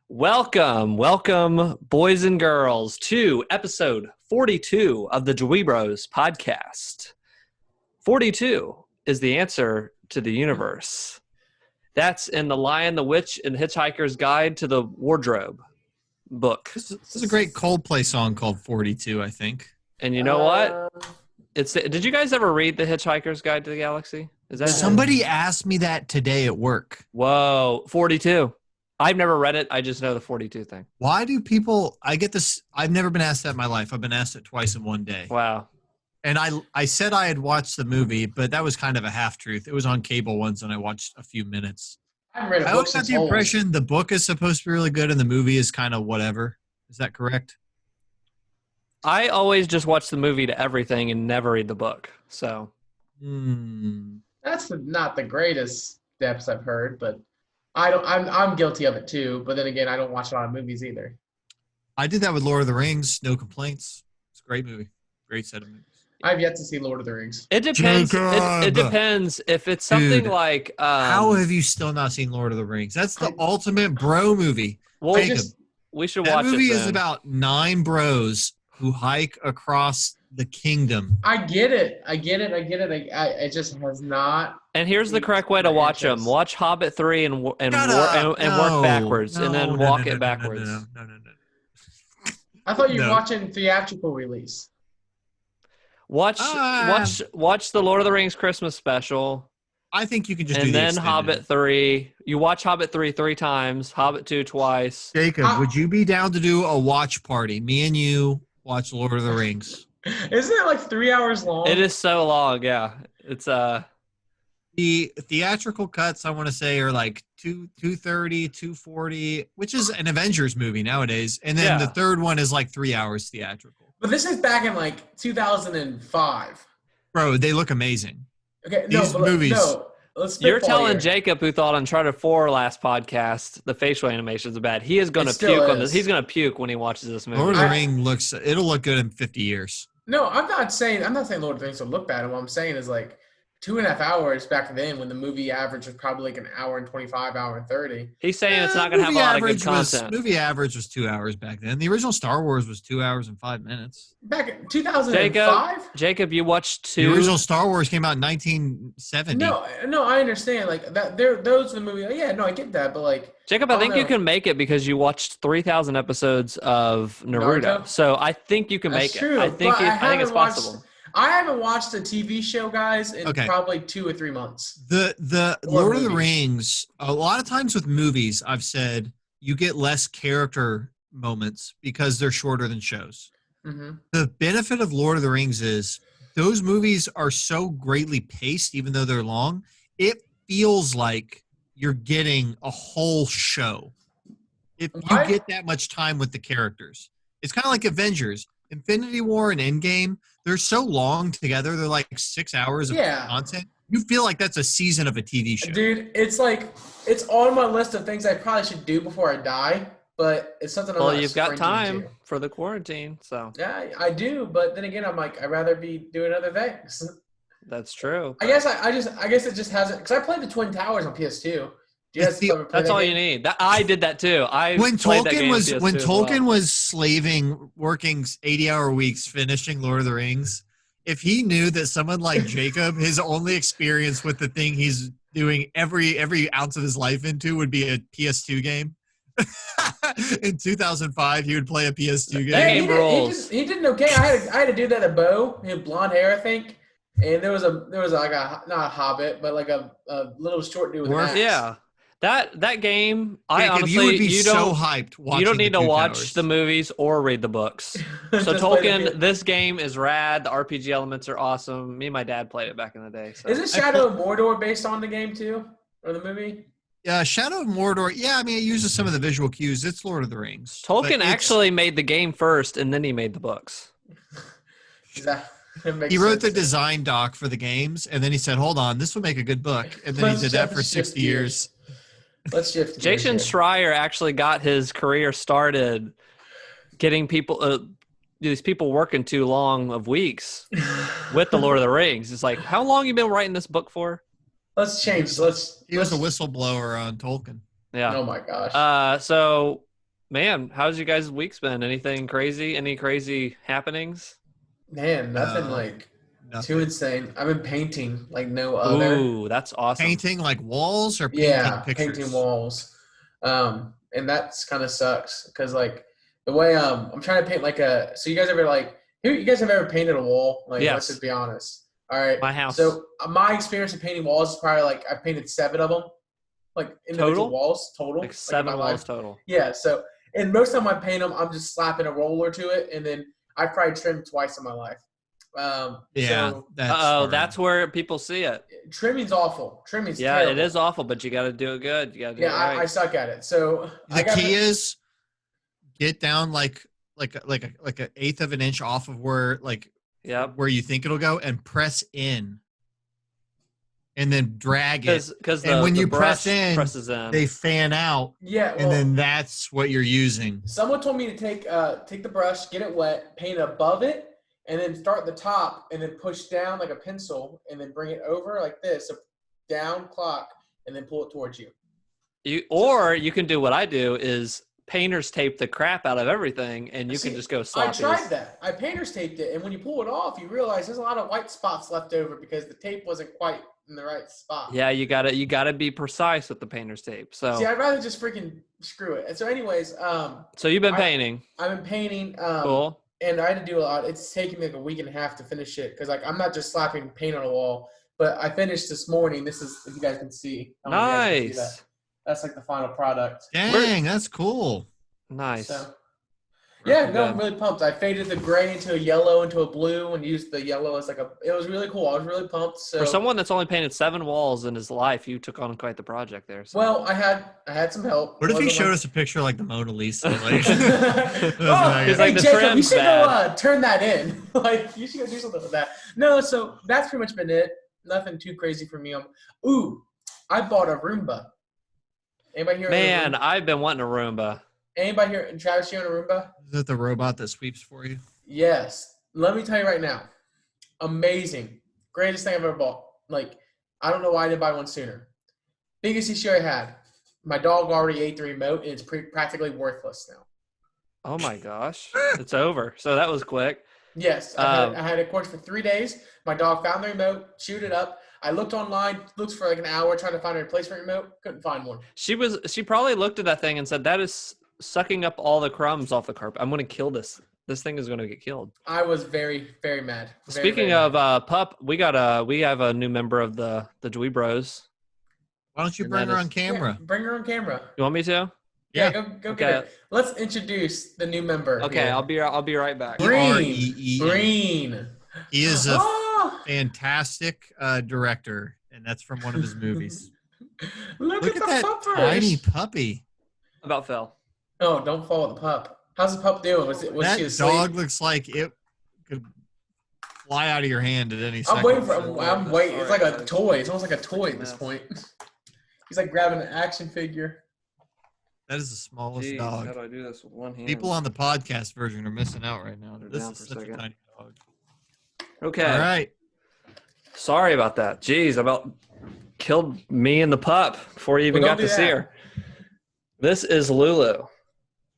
Welcome, boys and girls, to episode 42 of the DweeBros Podcast. 42 is the answer to the universe. That's in The Lion, the Witch, and the Hitchhiker's Guide to the Wardrobe book. This is a great Coldplay song called 42, I think. And you know what? Did you guys ever read The Hitchhiker's Guide to the Galaxy? Somebody asked me that today at work. Whoa, 42. I've never read it. I just know the 42 thing. Why do people, I get this, I've never been asked that in my life. I've been asked it twice in one day. Wow. And I said I had watched the movie, but that was kind of a half-truth. It was on cable once, and I watched a few minutes. I always got the impression the book is supposed to be really good, and the movie is kind of whatever. Is that correct? I always just watch the movie to everything and never read the book. So. That's not the greatest depths I've heard, but I'm guilty of it too. But then again, I don't watch a lot of movies either. I did that with Lord of the Rings. No complaints. It's a great movie. Great set of movies. I've yet to see Lord of the Rings. It depends. It depends if it's something like. How have you still not seen Lord of the Rings? That's the ultimate bro movie. Well, we should watch it. That movie then. is about 9 bros who hike across the kingdom. I get it. It just has not. And here's the correct way to watch them: watch Hobbit 3 and work backwards, and then walk it backwards. No. I thought you were watching theatrical release. Watch the Lord of the Rings Christmas special. I think you can just do and the then extended. Hobbit 3. You watch Hobbit 3 times, Hobbit 2 twice. Jacob, would you be down to do a watch party? Me and you watch Lord of the Rings. Isn't it like 3 hours long? It is so long, yeah. It's The theatrical cuts, I want to say, are like 230, 240, which is an Avengers movie nowadays. And then the third one is like 3 hours theatrical. But this is back in like 2005. Bro, they look amazing. Okay, movies. Let's You're telling here. Jacob, who thought Uncharted 4 last podcast, the facial animations are bad. He is going to puke on this. He's going to puke when he watches this movie. Lord of the Rings it'll look good in 50 years. No, I'm not saying Lord of the Rings will look bad. What I'm saying is like 2.5 hours back then when the movie average was probably like an hour and 25, hour and 30. He's saying it's not going to have a lot of good content. Movie average was 2 hours back then. The original Star Wars was 2 hours and 5 minutes. Back in 2005? Jacob, you watched 2. The original Star Wars came out in 1970. No, I understand. Like that, those are the movies. Yeah, no, I get that, but like. Jacob, I think you can make it because you watched 3,000 episodes of Naruto. So I think you can make it. I think it's possible. I haven't watched a TV show, guys, in probably 2 or 3 months. The Lord of the Rings, a lot of times with movies, I've said you get less character moments because they're shorter than shows. Mm-hmm. The benefit of Lord of the Rings is those movies are so greatly paced, even though they're long, it feels like you're getting a whole show. If you get that much time with the characters. It's kind of like Avengers. Infinity War and Endgame, they're so long together. They're like 6 hours of content. You feel like that's a season of a TV show. Dude, it's like, it's on my list of things I probably should do before I die, but it's something I'm not you've got time to. for the quarantine, so. Yeah, I do, but then again, I'm like, I'd rather be doing other things. That's true. I guess it just hasn't, because I played the Twin Towers on PS2. That's all you need. I did that too. When Tolkien was slaving, working 80-hour weeks, finishing Lord of the Rings, if he knew that someone like Jacob, his only experience with the thing he's doing every ounce of his life into would be a PS2 game. In 2005, he would play a PS2 game. He did okay. I had to do that at Bo. He had blonde hair, I think. And there was like not a hobbit, but like a little short dude with an axe. Yeah. That game, I Jacob, honestly, you would be so hyped watching. You don't need to watch Towers. the movies or read the books. So Tolkien, this game is rad. The RPG elements are awesome. Me and my dad played it back in the day. So. Is it Shadow of Mordor based on the game too, or the movie? Yeah, Shadow of Mordor. Yeah, I mean, it uses some of the visual cues. It's Lord of the Rings. Tolkien actually made the game first, and then he made the books. He wrote the design doc for the games, and then he said, "Hold on, this would make a good book." And then he did that for 60 years. Let's shift. Jason Schreier actually got his career started getting people, these people working too long of weeks with the Lord of the Rings. It's like, how long you been writing this book for? Let's change. He was a whistleblower on Tolkien. Yeah. Oh my gosh. So man, how's you guys' week's been? Anything crazy? Any crazy happenings? Man, nothing like too insane. I've been painting like no other. Ooh, that's awesome. Painting like walls or painting pictures? Painting walls. And that's kind of sucks because like the way I'm trying to paint like so you guys ever like you guys have ever painted a wall? Like let's just be honest. All right. My house. So my experience of painting walls is probably like I've painted 7 of them. Like individual walls total. Like 7 walls total. Yeah. So and most of the time I paint them, I'm just slapping a roller to it, and then I've probably trimmed twice in my life. That's where people see it. Trimming's awful. Trimming's terrible. It is awful, but you got to do it good. You got to do it right. I suck at it. So the key is get down like an eighth of an inch off of where where you think it'll go, and press in, and then drag it. Because when you press in, they fan out. Yeah, and then that's what you're using. Someone told me to take the brush, get it wet, paint above it, and then start at the top, and then push down like a pencil, and then bring it over like this, so down clock, and then pull it towards you. Or you can do what I do is painter's tape the crap out of everything, and you can just go sloppy. I tried that. I painter's taped it, and when you pull it off, you realize there's a lot of white spots left over because the tape wasn't quite in the right spot. Yeah, you gotta be precise with the painter's tape. So see, I'd rather just freaking screw it. And so, anyways, so you've been painting. I've been painting. Cool. And I had to do a lot. It's taking me like a week and a half to finish it because like I'm not just slapping paint on a wall, but I finished this morning. This is if you guys can see. Nice. That's like the final product. Dang, that's cool. Nice. So, I'm really pumped. I faded the gray into a yellow into a blue and used the yellow as it was really cool. I was really pumped. So for someone that's only painted 7 walls in his life, you took on quite the project there. So. Well, I had some help. What if he showed us a picture like the Mona Lisa? Like, hey, Jacob, you should go turn that in. Like, you should go do something with that. No, so that's pretty much been it. Nothing too crazy for me. I bought a Roomba. Anybody here? Man, I've been wanting a Roomba. Anybody here? Travis, you on a Roomba? Is it the robot that sweeps for you? Yes. Let me tell you right now. Amazing. Greatest thing I've ever bought. Like, I don't know why I didn't buy one sooner. Biggest issue I had. My dog already ate the remote, and it's practically worthless now. Oh, my gosh. It's over. So that was quick. Yes. I had it, of course, for 3 days. My dog found the remote, chewed it up. I looked online, looked for like an hour trying to find a replacement remote. Couldn't find one. She probably looked at that thing and said, that is sucking up all the crumbs off the carpet. I'm going to kill this. This thing is going to get killed. I was very, very mad. Speaking of pup, we have a new member of the DweeBros. Why don't you bring her on camera? Yeah, bring her on camera. You want me to? Yeah, go get her. Let's introduce the new member. Okay, here. I'll be right back. Green. He is a fantastic director, and that's from one of his movies. Look at that puppers. tiny puppy. About Phil. Oh, don't follow the pup. How's the pup doing? Was that she asleep? dog looks like it could fly out of your hand at any second. I'm waiting. It's like a toy. It's almost like a toy at this point. He's like grabbing an action figure. That is the smallest dog. How do I do this with one hand? People on the podcast version are missing out right now. This is such a tiny dog. Okay. All right. Sorry about that. Jeez, about killed me and the pup before you even got to see her. This is Lulu.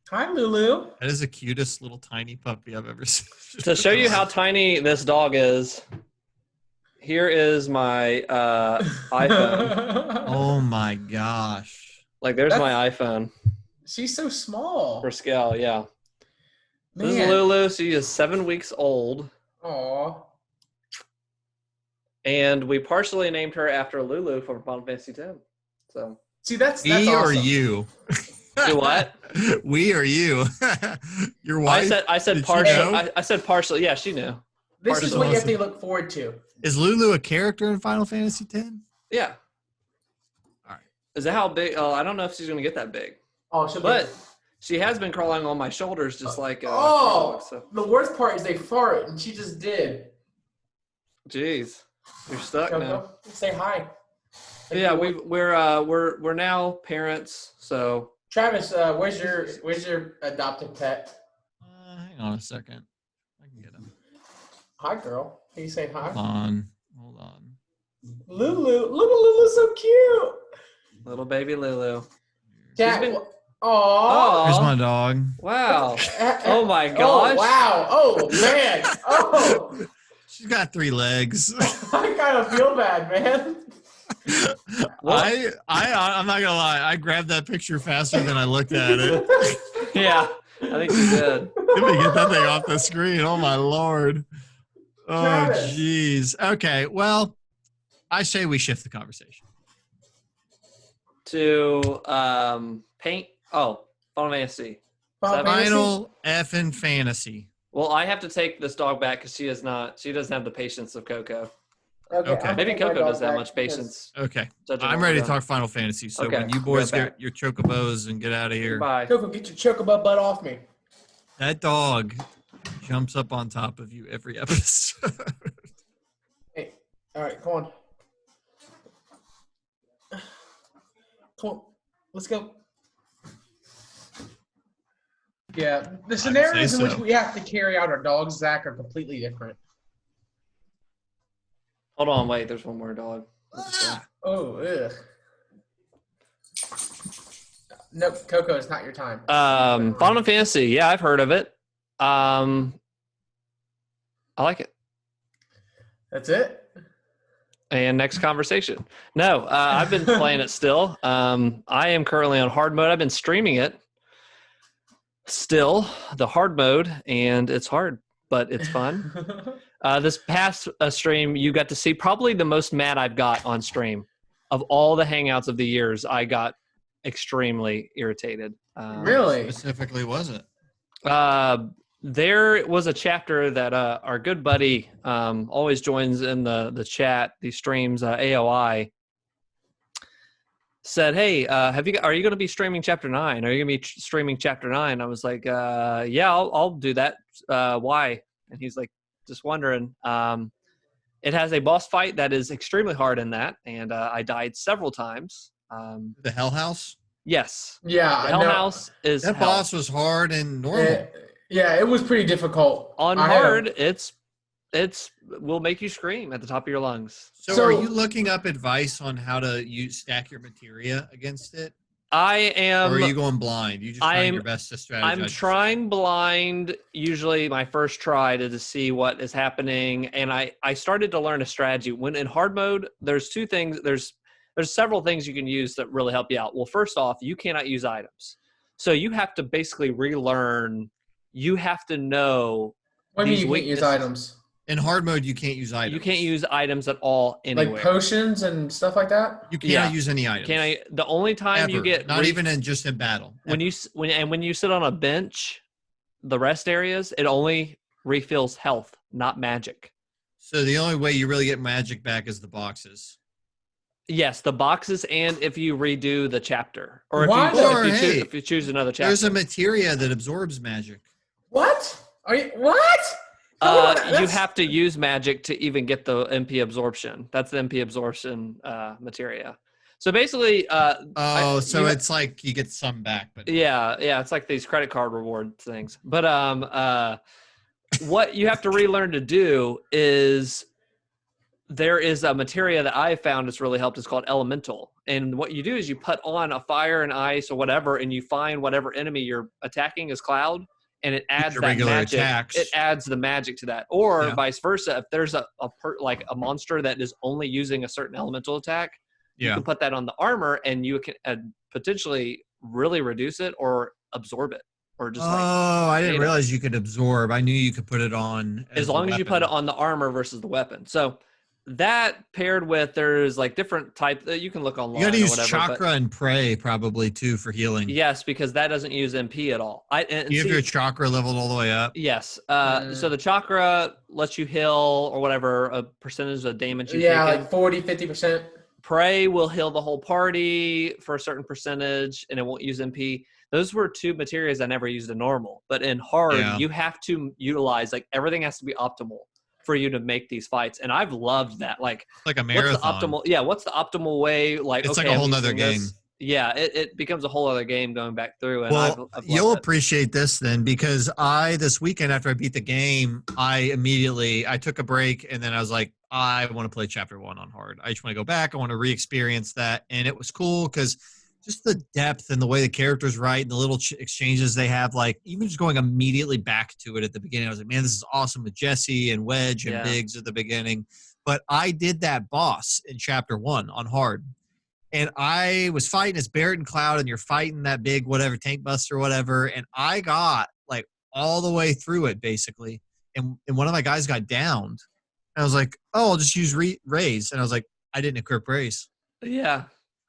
Hi, Lulu. That is the cutest little tiny puppy I've ever seen. To show you how tiny this dog is, here is my iPhone. Oh my gosh. Like, there's my iPhone. She's so small. For scale, yeah. Man. This is Lulu. She is 7 weeks old. Aw. And we partially named her after Lulu from Final Fantasy X. So. See, that's we awesome. or you? Do what? We or you? Your wife? I said partially. I said partially. Yeah, she knew. This is what you have to look forward to. Is Lulu a character in Final Fantasy X? Yeah. All right. Is that how big? Oh, I don't know if she's going to get that big. Oh, but she has been crawling on my shoulders just like dog, so. The worst part is they fart, and she just did. Jeez. You're stuck now. Say hi. Yeah, we're now parents, so. Travis, where's your adopted pet? Hang on a second. I can get him. Hi, girl. Can you say hi? Hold on. Lulu. Look at Lulu, so cute. Little baby Lulu. Dad, Aww. Here's my dog. Wow. Oh my gosh. Oh, wow. Oh man. Oh. She's got 3 legs. I kind of feel bad, man. I'm not gonna lie. I grabbed that picture faster than I looked at it. Yeah, I think you did. Let me get that thing off the screen. Oh my lord. Oh jeez. Okay. Well, I say we shift the conversation to paint. Oh, Final Fantasy. Final effing fantasy. Well, I have to take this dog back because she doesn't have the patience of Coco. Okay. Maybe Coco doesn't have much patience. Okay. I'm ready to talk Final Fantasy. So when you boys get your chocobos and get out of here. Bye. Coco, get your chocobo butt off me. That dog jumps up on top of you every episode. Hey, all right, come on. Come on, let's go. Yeah, the scenarios in which we have to carry out our dogs, Zach, are completely different. Hold on, wait. There's one more dog. Oh, ugh. Nope, Coco, it's not your time. Final Fantasy. Yeah, I've heard of it. I like it. That's it? And next conversation. No, I've been playing it still. I am currently on hard mode. I've been streaming it still, the hard mode, and it's hard, but it's fun. This past stream, you got to see probably the most mad I've got on stream. Of all the Hangouts of the years, I got extremely irritated. Really? Specifically, was it? There was a chapter that our good buddy always joins in the chat, these streams, AOI, said, hey, are you going to be streaming Chapter 9? Are you going to be streaming Chapter 9? I was like, yeah, I'll do that. Why? And he's like, just wondering. It has a boss fight that is extremely hard in that, and I died several times. The Hell House? Yes. Yeah. The Hell House is that hell. boss was hard and normal. It was pretty difficult. On hard, it's will make you scream at the top of your lungs. So are you looking up advice on how to stack your materia against it? I am. Or are you going blind? You just trying your best to strategize? I'm trying blind, usually my first try to see what is happening. And I started to learn a strategy. When in hard mode, there's 2 things. There's several things you can use that really help you out. Well, first off, you cannot use items. So you have to basically relearn. You have to know. What do you mean you can't use items? In hard mode, you can't use items. You can't use items at all anywhere. Like potions and stuff like that? You cannot use any items. The only time Ever. you get not even in battle. When you sit on a bench, the rest areas, it only refills health, not magic. So the only way you really get magic back is the boxes. Yes, the boxes, and if you redo the chapter, or if you choose another chapter. There's a materia that absorbs magic. What? What? You have to use magic to even get the MP absorption. That's the MP absorption materia. So basically, it's like you get some back, but yeah, it's like these credit card reward things. But what you have to relearn to do is there is a materia that I found that's really helped. It's called elemental, and what you do is you put on a fire and ice or whatever, and you find whatever enemy you're attacking as cloud. And it adds that magic. Attacks. It adds the magic to that, or vice versa. If there's a monster that is only using a certain elemental attack, you can put that on the armor, and you can potentially really reduce it or absorb it, or just. I didn't realize you could absorb. I knew you could put it on as long as you put it on the armor versus the weapon. So that paired with there's like different type that you can look online. You got to use chakra and pray probably too for healing. Yes, because that doesn't use MP at all. You have your chakra leveled all the way up. Yes. So the chakra lets you heal or whatever a percentage of damage you take. Like 40-50%. Pray will heal the whole party for a certain percentage, and it won't use MP. Those were 2 materials I never used in normal, but in hard, you have to utilize everything has to be optimal for you to make these fights, and I've loved that. Like a marathon. What's the optimal way? It's like a whole nother game. Yeah, it becomes a whole other game going back through. And well, you'll appreciate this then, because this weekend after I beat the game, I took a break, and then I was like, I want to play Chapter 1 on hard. I just want to go back. I want to re-experience that, and it was cool because just the depth and the way the characters write and the little exchanges they have, like even just going immediately back to it at the beginning, I was like, man, this is awesome with Jesse and Wedge and Biggs at the beginning. But I did that boss in chapter 1 on hard. And I was fighting as Barrett and Cloud, and you're fighting that big whatever tank buster or whatever. And I got like all the way through it basically. And one of my guys got downed. And I was like, oh, I'll just use raise. And I was like, I didn't equip raise. Yeah.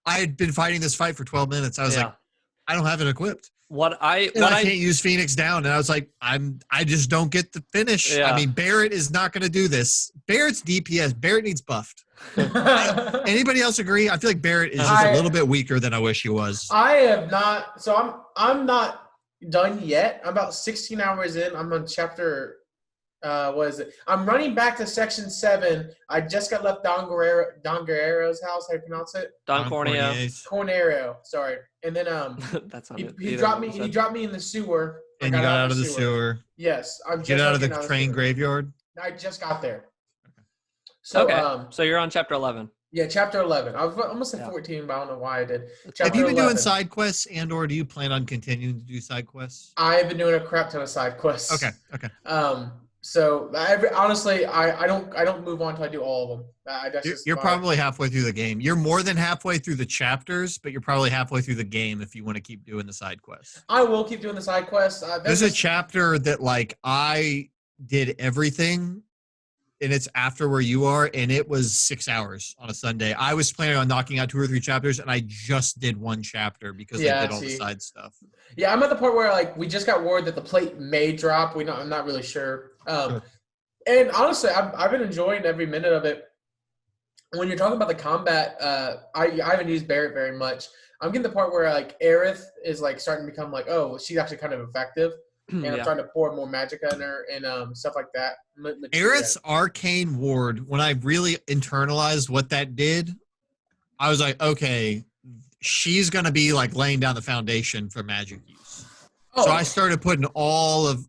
I had been fighting this fight for 12 minutes. I was like, I don't have it equipped. I can't use Phoenix down. And I was like, I just don't get the finish. Yeah. I mean, Barrett is not going to do this. Barrett's DPS. Barrett needs buffed. Anybody else agree? I feel like Barrett is just a little bit weaker than I wish he was. I have not. So I'm not done yet. I'm about 16 hours in. I'm on chapter. What is it? I'm running back to section 7. I just got left Don Guerrero's house. How do you pronounce it? Don Corneo. Cornero. Sorry. And then that's he dropped me. He dropped me in the sewer. And you got out of the sewer. Yes, I'm just get out of the train graveyard. I just got there. So, okay. So you're on chapter 11. Yeah, chapter 11. I was almost at 14, but I don't know why I did. Chapter have you been 11. doing side quests, or do you plan on continuing to do side quests? I've been doing a crap ton of side quests. Okay. So honestly, I don't move on until I do all of them. You're probably halfway through the game. You're more than halfway through the chapters, but you're probably halfway through the game if you want to keep doing the side quests. I will keep doing the side quests. There's a chapter that like I did everything, and it's after where you are, and it was 6 hours on a Sunday. I was planning on knocking out 2 or 3 chapters, and I just did 1 chapter because I did all the side stuff. Yeah, I'm at the part where like we just got word that the plate may drop. I'm not really sure. And honestly, I've been enjoying every minute of it. When you're talking about the combat, I haven't used Barrett very much. I'm getting to the part where like Aerith is like starting to become like, oh, she's actually kind of effective. And I'm trying to pour more magic on her and stuff like that. Aerith's Arcane Ward, when I really internalized what that did, I was like, okay, she's going to be like laying down the foundation for magic use. Oh. So I started putting all of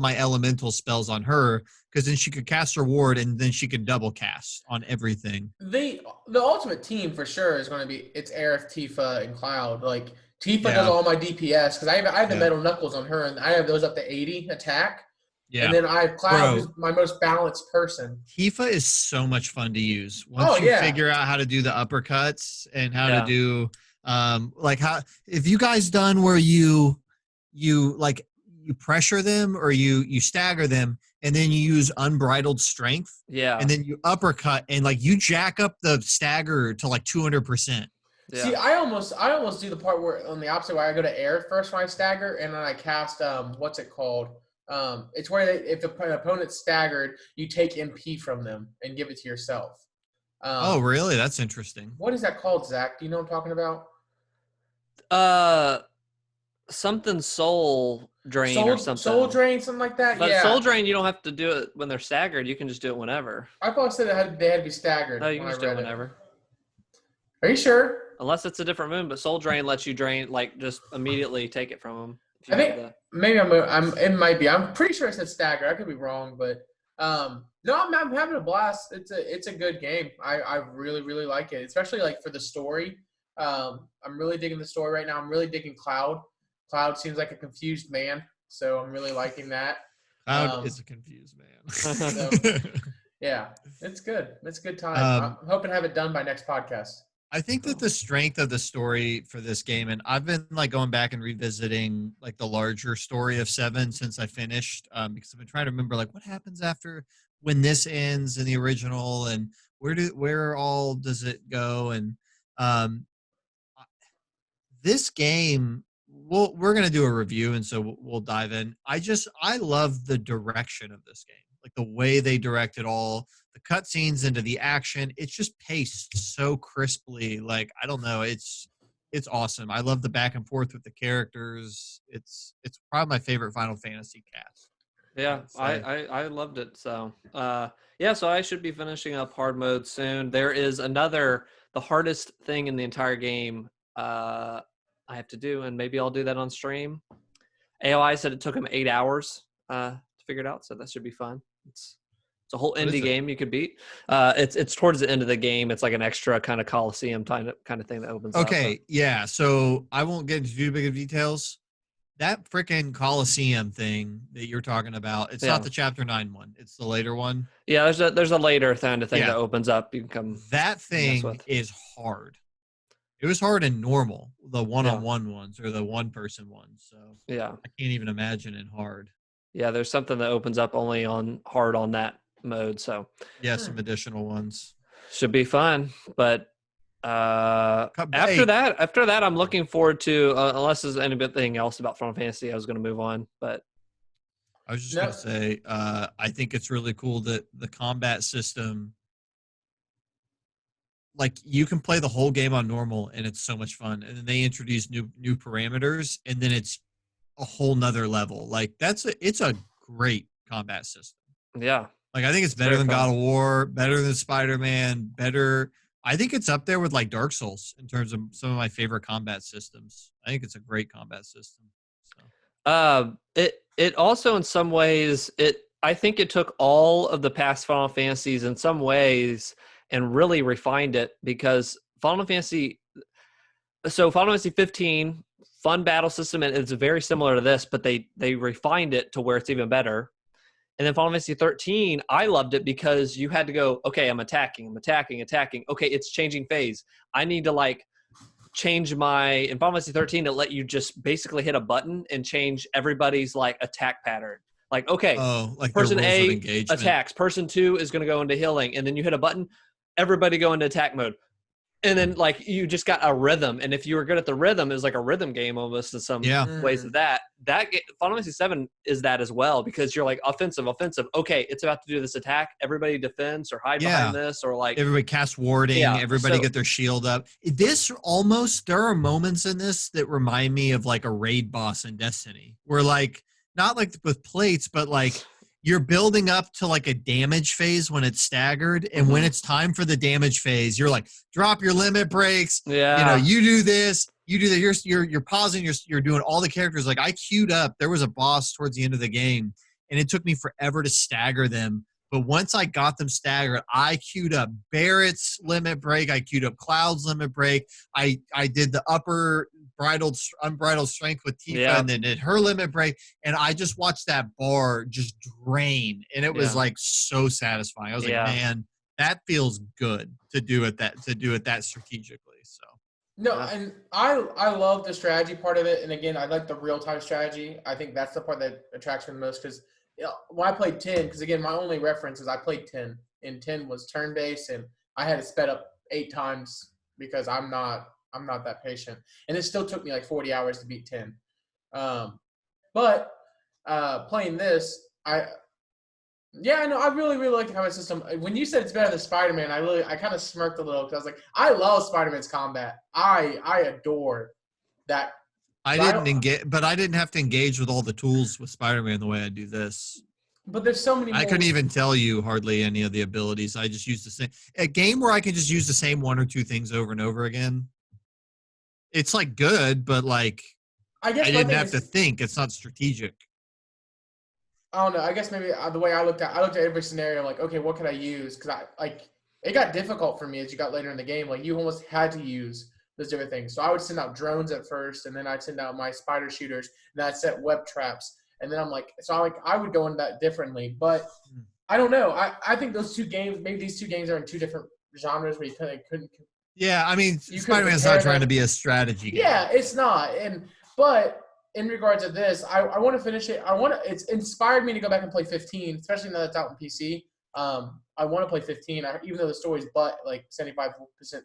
my elemental spells on her because then she could cast her ward and then she could double cast on everything. The ultimate team for sure is going to be it's Aerith, Tifa, and Cloud. Like Tifa does all my DPS because I have the metal knuckles on her and I have those up to 80 attack. Yeah. And then I have Cloud, who's my most balanced person. Tifa is so much fun to use. Once you figure out how to do the uppercuts and how to do if you guys done where you pressure them or you stagger them and then you use unbridled strength. Yeah. And then you uppercut and like you jack up the stagger to like 200%. Yeah. See, I almost do the part where on the opposite way. I go to air first when I stagger, and then I cast what's it called? It's where if an opponent's staggered, you take MP from them and give it to yourself. Oh, really? That's interesting. What is that called, Zach? Do you know what I'm talking about? Something soul drain or something. Soul drain, something like that. But soul drain, you don't have to do it when they're staggered. You can just do it whenever. I thought they had to be staggered. No, you can just do it whenever. Are you sure? Unless it's a different moon, but soul drain lets you drain just immediately take it from them. I think maybe it might be. I'm pretty sure it said stagger. I could be wrong, but no, I'm having a blast. It's a good game. I really really like it, especially like for the story. I'm really digging the story right now. I'm really digging Cloud. Cloud seems like a confused man, so I'm really liking that. Cloud is a confused man. So, yeah, it's good. It's a good time. I'm hoping to have it done by next podcast. I think that the strength of the story for this game, and I've been like going back and revisiting like the larger story of 7 since I finished, because I've been trying to remember like what happens after when this ends in the original, and where all does it go? And this game, we're gonna do a review, and so we'll dive in. I love the direction of this game, like the way they direct it all. The cutscenes into the action, it's just paced so crisply. Like, I don't know, it's awesome. I love the back and forth with the characters. It's probably my favorite Final Fantasy cast. Yeah, I loved it. So so I should be finishing up hard mode soon. There is the hardest thing in the entire game I have to do, and maybe I'll do that on stream. AOI said it took him 8 hours to figure it out, so that should be fun. It's a whole indie game you could beat. It's towards the end of the game. It's like an extra kind of Coliseum kind of thing that opens up. Okay, yeah. So I won't get into too big of details. That freaking Coliseum thing that you're talking about, it's not the Chapter 9 one. It's the later one. Yeah, there's a later kind of thing that opens up. You can come. That thing is hard. It was hard in normal, the one-on-one ones or the one-person ones. So yeah, I can't even imagine in hard. Yeah, there's something that opens up only on hard on that mode. So yeah, some additional ones should be fun. But after that, I'm looking forward to unless there's anything else about Final Fantasy, I was going to move on. But I was just going to say, I think it's really cool that the combat system. Like you can play the whole game on normal and it's so much fun. And then they introduce new parameters and then it's a whole nother level. Like it's a great combat system. Yeah. Like I think it's better than God of War, better than Spider-Man, better. I think it's up there with like Dark Souls in terms of some of my favorite combat systems. I think it's a great combat system. So. It also in some ways I think it took all of the past Final Fantasies in some ways and really refined it because Final Fantasy 15, fun battle system, and it's very similar to this, but they refined it to where it's even better. And then Final Fantasy 13, I loved it because you had to go, okay, I'm attacking. Okay, it's changing phase. I need to change in Final Fantasy 13 to let you just basically hit a button and change everybody's attack pattern. Person A attacks, person 2 is going to go into healing, and then you hit a button, everybody go into attack mode. And then you just got a rhythm. And if you were good at the rhythm, it was like a rhythm game almost in some ways of that. Final Fantasy 7 is that as well because you're offensive. Okay, it's about to do this attack. Everybody defends or hide behind this or everybody cast warding. Yeah. Everybody get their shield up. There are moments in this that remind me of a raid boss in Destiny where not with plates, but you're building up to a damage phase when it's staggered. And when it's time for the damage phase, you're drop your limit breaks. Yeah. You do this, you do that. You're pausing. You're doing all the characters. I queued up. There was a boss towards the end of the game and it took me forever to stagger them. But once I got them staggered, I queued up Barrett's limit break. I queued up Cloud's limit break. I did the upper unbridled strength with Tifa and then did her limit break. And I just watched that bar just drain. And it was so satisfying. I was man, that feels good to do it that strategically. So no, and I love the strategy part of it. And again, I like the real-time strategy. I think that's the part that attracts me the most because when I played 10, because again, my only reference is I played 10, and 10 was turn-based, and I had it sped up 8 times because I'm not that patient, and it still took me 40 hours to beat 10. But playing this, I really like the combat system. When you said it's better than Spider-Man, I kind of smirked a little because I was like, I love Spider-Man's combat. I adore that. I didn't have to engage with all the tools with Spider-Man the way I do this. But there's so many. I couldn't even tell you hardly any of the abilities. I just use the same. A game where I can just use the same 1 or 2 things over and over again. It's good, but I didn't have to think. It's not strategic. I don't know. I guess maybe the way I looked at every scenario, okay, what could I use? Because it got difficult for me as you got later in the game. You almost had to use those different things. So I would send out drones at first, and then I'd send out my spider shooters, and I'd set web traps. And then I would go into that differently. But I don't know. I think these 2 games are in 2 different genres where you kind of couldn't. Yeah, I mean, Spider-Man's not trying to be a strategy game. Yeah, it's not. But in regards to this, I want to finish it. It's inspired me to go back and play 15, especially now that it's out on PC. I want to play 15, even though the story's 75% of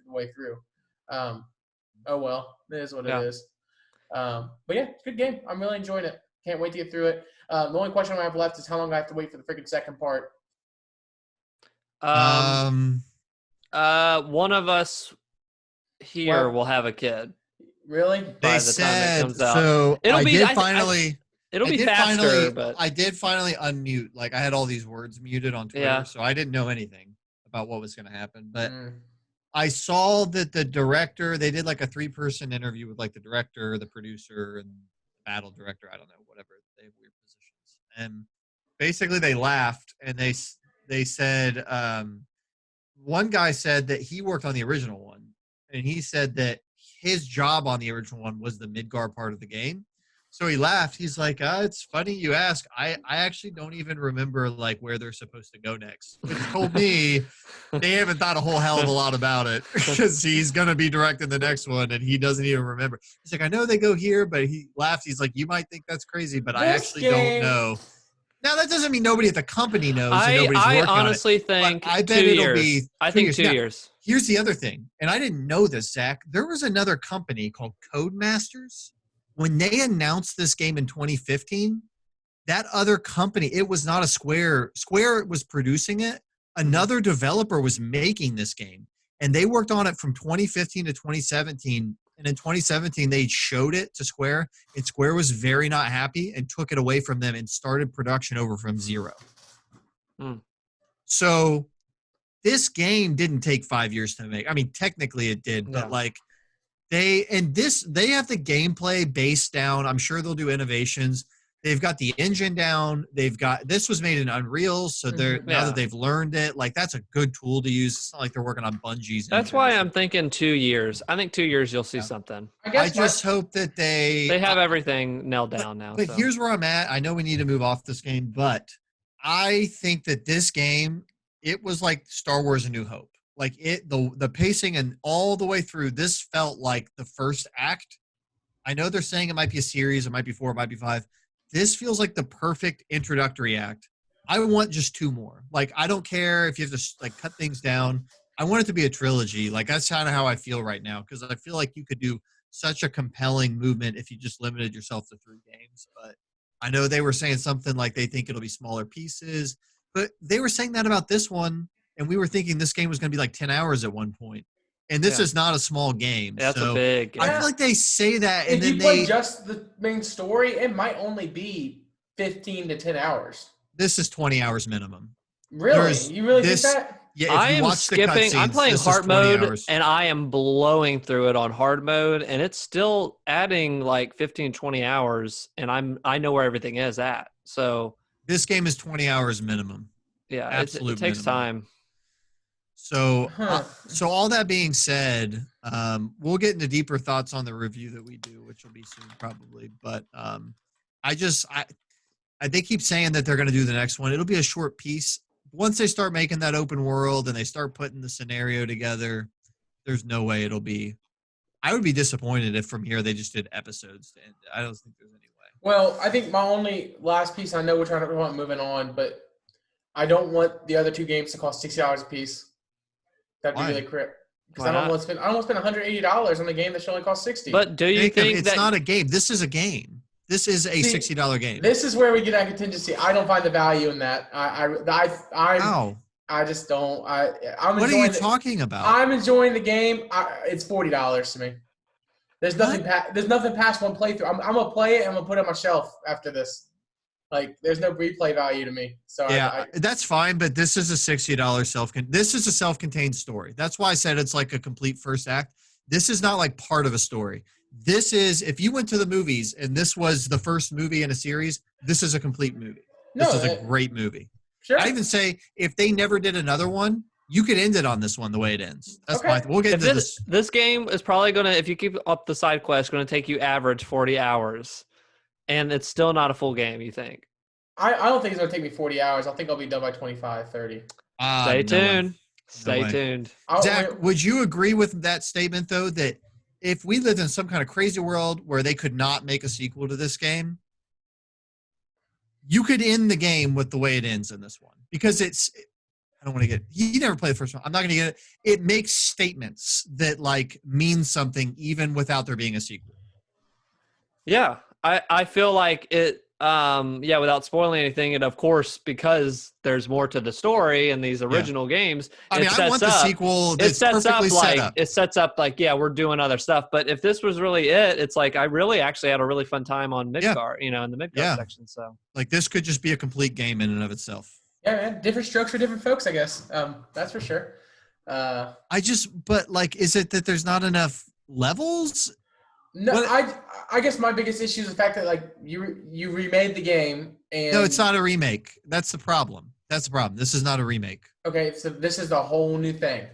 the way through. Oh well, it is what it is. But yeah, it's a good game. I'm really enjoying it. Can't wait to get through it. The only question I have left is how long I have to wait for the freaking second part. One of us here will have a kid. Really? They said so. It'll be faster. But I did finally unmute. I had all these words muted on Twitter, so I didn't know anything about what was going to happen. But I saw that the director, they did a 3-person interview with the director, the producer, and the battle director. I don't know, whatever. They have weird positions. And basically they laughed and they said one guy said that he worked on the original one, and he said that his job on the original one was the Midgar part of the game. So he laughed. He's like, it's funny you ask. I actually don't even remember like where they're supposed to go next. Which told me they haven't thought a whole hell of a lot about it because he's going to be directing the next one and he doesn't even remember. He's like, I know they go here, but he laughed. He's like, you might think that's crazy, but I actually don't know. Now, that doesn't mean nobody at the company knows. I honestly think I bet it'll be 2 years. 2 years. Here's the other thing, and I didn't know this, Zach. There was another company called Codemasters. When they announced this game in 2015, that other company, it was not a Square. Square was producing it. Another developer was making this game, and they worked on it from 2015 to 2017. And in 2017, they showed it to Square, and Square was very not happy and took it away from them and started production over from zero. So this game didn't take 5 years to make. I mean, technically it did, but like they have the gameplay based down. I'm sure they'll do innovations. They've got the engine down. This was made in Unreal, so now that they've learned it, like that's a good tool to use. It's not like they're working on Bungie's. That's why I'm thinking 2 years. I think 2 years you'll see something. I just hope that they have everything nailed down now. But here's where I'm at. I know we need to move off this game, but I think that this game, it was like Star Wars: A New Hope. Like the pacing and all the way through, this felt like the first act. I know they're saying it might be a series, it might be 4, it might be 5. This feels like the perfect introductory act. I want just 2 more. Like, I don't care if you have to like cut things down. I want it to be a trilogy. Like, that's kind of how I feel right now, because I feel like you could do such a compelling movement if you just limited yourself to 3 games. But I know they were saying something like they think it'll be smaller pieces, but they were saying that about this one, and we were thinking this game was going to be like 10 hours at one point. And this is not a small game. That's a big game. I feel like they say that, and if then you play just the main story, it might only be 15 to 10 hours. This is 20 hours minimum. Really? You really think that? Yeah, I am skipping. I'm playing hard mode, and I am blowing through it on hard mode, and it's still adding like 15, 20 hours, and I know where everything is at. So this game is 20 hours minimum. Yeah, it takes time. So, so all that being said, we'll get into deeper thoughts on the review that we do, which will be soon probably. But they keep saying that they're going to do the next one. It'll be a short piece. Once they start making that open world and they start putting the scenario together, there's no way it'll be. I would be disappointed if from here they just did episodes to end it. I don't think there's any way. Well, I think my only last piece, I know we want moving on, but I don't want the other 2 games to cost $60 a piece. That'd be really crap. Because I don't want to spend $180 on a game that should only cost $60. But do you think it's not a game? This is a game. This is a $60 game. This is where we get our contingency. I don't find the value in that. I just don't. I'm what are you talking about? I'm enjoying the game. It's $40 to me. There's nothing. There's nothing past one playthrough. I'm gonna play it. I'm gonna put it on my shelf after this. Like, there's no replay value to me. So yeah, that's fine. But this is a $60 This is a self-contained story. That's why I said it's like a complete first act. This is not like part of a story. This is, if you went to the movies and this was the first movie in a series, this is a complete movie. This is a great movie. Sure. I even say if they never did another one, you could end it on this one the way it ends. That's fine. We'll get into this. This game is probably going to, if you keep up the side quest, going to take you average 40 hours. And it's still not a full game, you think? I don't think it's going to take me 40 hours. I think I'll be done by 25, 30. Stay tuned. Stay tuned. Zach, would you agree with that statement, though, that if we lived in some kind of crazy world where they could not make a sequel to this game, you could end the game with the way it ends in this one? Because I don't want to get – you never played the first one. I'm not going to get it. It makes statements that, like, mean something even without there being a sequel. Yeah. I feel like it without spoiling anything, and of course, because there's more to the story in these original games, I want the sequel that's perfectly set up. It sets up like, we're doing other stuff. But if this was really it's like I really actually had a really fun time on Midgar, in the Midgar section. So like this could just be a complete game in and of itself. Yeah, man. Different strokes for different folks, I guess. That's for sure. But like, is it that there's not enough levels? No, I guess my biggest issue is the fact that like you remade the game and no, it's not a remake. That's the problem. That's the problem. This is not a remake. Okay, so this is the whole new thing.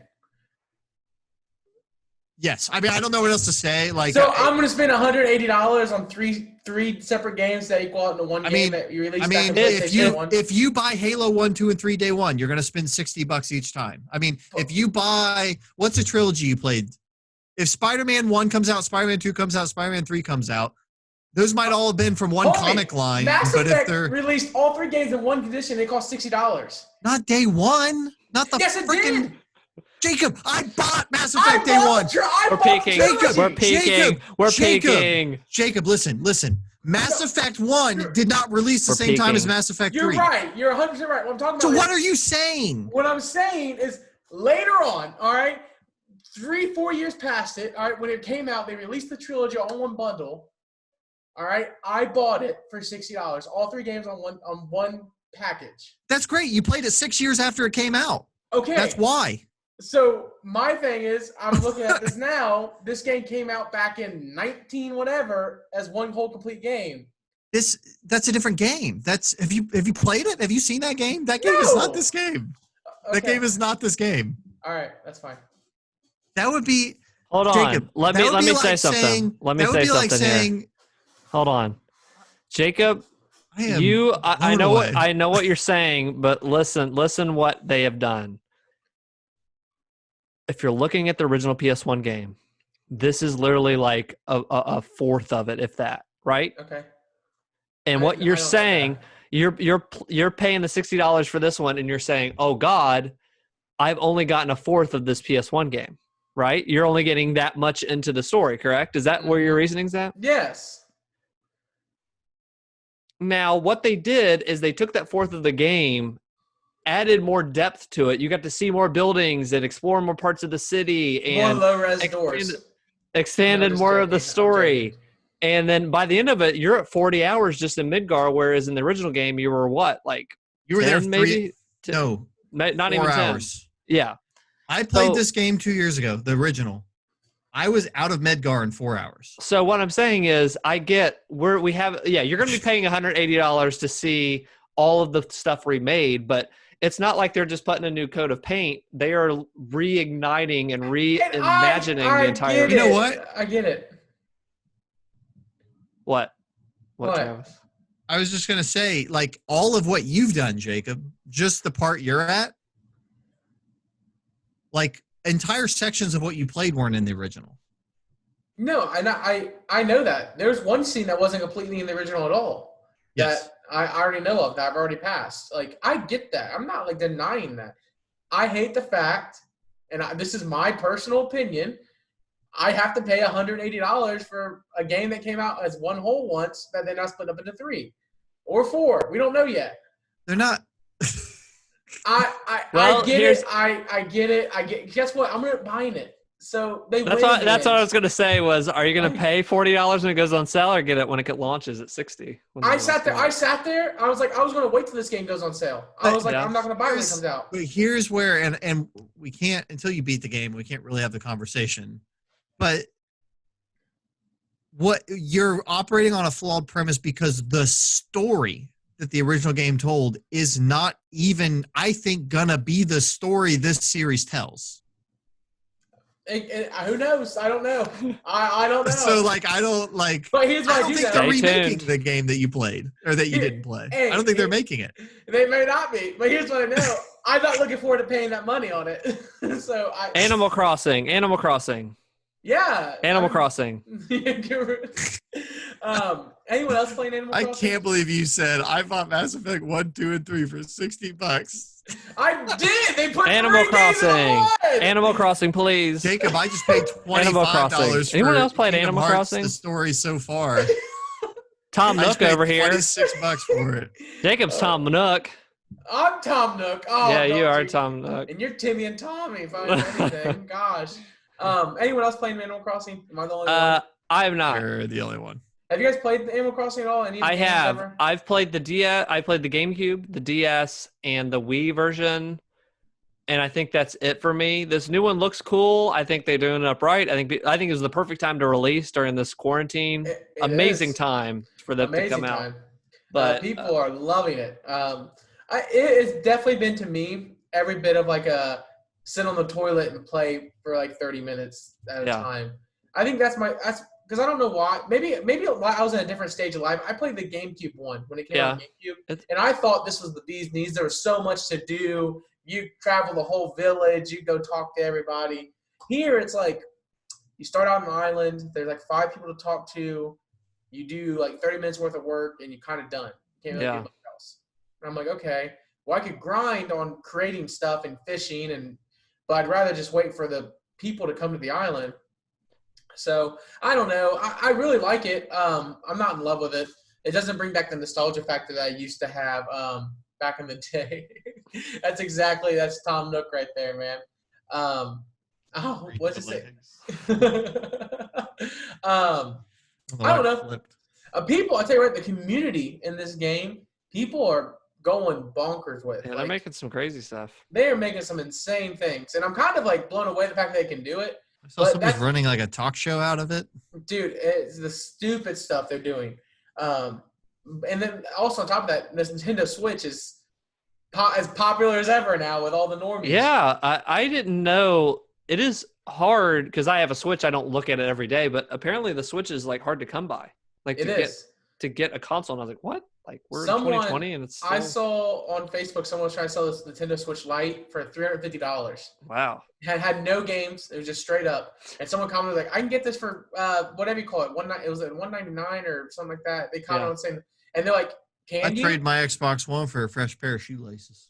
Yes, I mean I don't know what else to say. Like, so I'm going to spend $180 on three separate games that equal out into one game that you released. If you buy Halo 1, 2, and 3 day one, you're going to spend $60 each time. I mean, if you buy what's a trilogy you played? If Spider-Man 1 comes out, Spider-Man 2 comes out, Spider-Man 3 comes out, those might all have been from one comic line. Mass Effect released all 3 games in one condition. They cost $60. Not day one. Not the freaking. Jacob, I bought Mass Effect day one. We're peaking. Jacob, listen. Mass Effect 1 did not release the same time as Mass Effect 3. You're right. You're 100% right. What I'm talking about. So what are you saying? What I'm saying is later on, all right, 3-4 years past it, all right, when it came out, they released the trilogy all in one bundle. All right, I bought it for $60. All 3 games on one package. That's great. You played it 6 years after it came out. Okay. That's why. So my thing is, I'm looking at this now. This game came out back in 19 whatever as one whole complete game. That's a different game. Have you played it? Have you seen that game? That game is not this game. Okay. That game is not this game. All right, that's fine. That would be. Hold on. Jacob, let me say something. Hold on. Jacob, I know what you're saying, but listen what they have done. If you're looking at the original PS1 game, this is literally like a fourth of it, if that, right? Okay. And what you're saying, you're paying the $60 for this one, and you're saying, "Oh God, I've only gotten a fourth of this PS1 game." Right? You're only getting that much into the story, correct? Is that where your reasoning's at? Yes. Now, what they did is they took that fourth of the game, added more depth to it. You got to see more buildings and explore more parts of the city and more low-res doors. Expanded more of the story. And then by the end of it, you're at 40 hours just in Midgar, whereas in the original game, you were what? Like you were 10, there maybe? No. Not even 10 hours. Yeah. I played this game 2 years ago, the original. I was out of Midgar in 4 hours. So what I'm saying is I get you're going to be paying $180 to see all of the stuff remade, but it's not like they're just putting a new coat of paint. They are reigniting and reimagining the entire. You know what? I get it. What? I was just going to say, like, all of what you've done, Jacob, just the part you're at, like, entire sections of what you played weren't in the original. No, I know that. There's one scene that wasn't completely in the original at all. Yes. That I already know of, that I've already passed. Like, I get that. I'm not, like, denying that. I hate the fact, and this is my personal opinion, I have to pay $180 for a game that came out as one whole once that they're not split up into 3 or 4. We don't know yet. They're not. I get it. I get it. Guess what? I'm buying it. So that's what I was gonna say was, are you gonna pay $40 when it goes on sale, or get it when it launches at $60? I sat there. I was like, I was gonna wait till this game goes on sale. I was like, I'm not gonna buy it when it comes out. But here's where, and we can't, until you beat the game, we can't really have the conversation. But what you're operating on a flawed premise, because the story that the original game told is not even, I think, gonna be the story this series tells. Who knows? I don't know. I don't know. So, like, I don't like. But here's why I don't think they're remaking the game that you played or that you didn't play. I don't think they're making it. They may not be, but here's what I know. I'm not looking forward to paying that money on it. So Animal Crossing. Yeah. Animal Crossing. Anyone else playing Animal Crossing? I can't believe you said I bought Mass Effect 1, 2, and 3 for $60. I did. They put Animal Crossing. Animal Crossing, please. Jacob, I just paid $25 for Anyone else played Animal Crossing? The story so far. Tom Nook over here. $26 for it. Jacob's Tom Nook. I'm Tom Nook. Oh, yeah, you are Tom Nook. And you're Timmy and Tommy, if I know anything. Gosh. Anyone else playing Animal Crossing? Am I the only one? I have not. You're the only one. Have you guys played Animal Crossing at all? I have. Ever? I've played the DS. I played the GameCube, the DS, and the Wii version, and I think that's it for me. This new one looks cool. I think they're doing it up right. I think it was the perfect time to release during this quarantine. Amazing time for them to come out. But people are loving it. It's definitely been to me every bit of like a sit on the toilet and play for like 30 minutes at a time. I think that's because I don't know why. Maybe I was in a different stage of life. I played the GameCube one when it came out on GameCube, and I thought this was the bee's knees. There was so much to do. You travel the whole village. You go talk to everybody. Here, it's like you start out on an island. There's like 5 people to talk to. You do like 30 minutes worth of work, and you're kind of done. You can't really do much else. And I'm like, okay, well, I could grind on creating stuff and fishing, but I'd rather just wait for the people to come to the island. So I don't know. I really like it. I'm not in love with it. It doesn't bring back the nostalgia factor that I used to have back in the day. That's Tom Nook right there, man. What's it say? I don't know. People, I tell you what, the community in this game, people are going bonkers with. Yeah, they're making some crazy stuff. They are making some insane things, and I'm kind of like blown away the fact that they can do it. I saw somebody's running like a talk show out of it. Dude, it's the stupid stuff they're doing. And then also on top of that, this Nintendo Switch is as popular as ever now with all the normies. Yeah, I didn't know. It is hard because I have a Switch. I don't look at it every day, but apparently the Switch is like hard to come by. Like to get a console, and I was like, what? Like we're in 2020 and it's still... I saw on Facebook someone was trying to sell this Nintendo Switch Lite for $350. Wow. Had no games. It was just straight up. And someone commented like, I can get this for whatever you call it. It was at $199 or something like that. They commented on saying, and they're like, I'd trade my Xbox One for a fresh pair of shoelaces.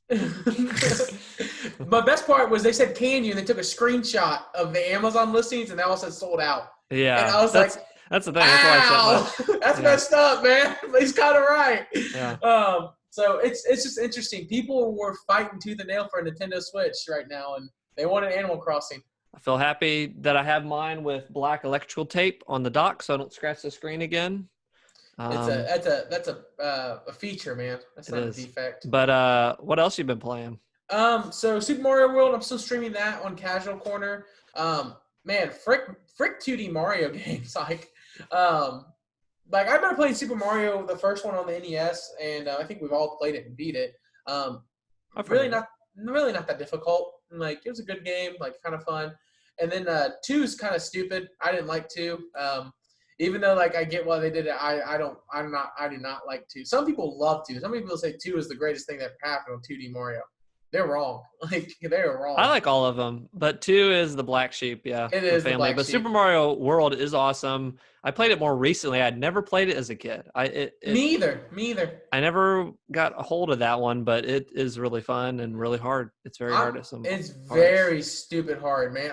But best part was they said, can you? And they took a screenshot of the Amazon listings and they all said sold out. Yeah. And I was like, that's the thing. That's messed up, man. But he's kind of right. Yeah. So it's just interesting. People were fighting tooth and nail for a Nintendo Switch right now, and they wanted Animal Crossing. I feel happy that I have mine with black electrical tape on the dock, so I don't scratch the screen again. That's a feature, man. That's not a defect. But what else you been playing? So Super Mario World, I'm still streaming that on Casual Corner. Man, frick 2D Mario games. Like I've been playing Super Mario, the first one on the NES, and I think we've all played it and beat it. Really not that difficult. Like it was a good game, like kind of fun. And then 2 is kind of stupid. I didn't like 2. Even though like I get why they did it, I do not like 2. Some people love 2. Some people say 2 is the greatest thing that ever happened on 2D Mario. They're wrong. Like they're wrong. I like all of them, but 2 is the black sheep. Yeah, it is the family. But sheep. Super Mario World is awesome. I played it more recently. I'd never played it as a kid. Me either. I never got a hold of that one, but it is really fun and really hard. It's very hard at some. It's very stupid hard, man.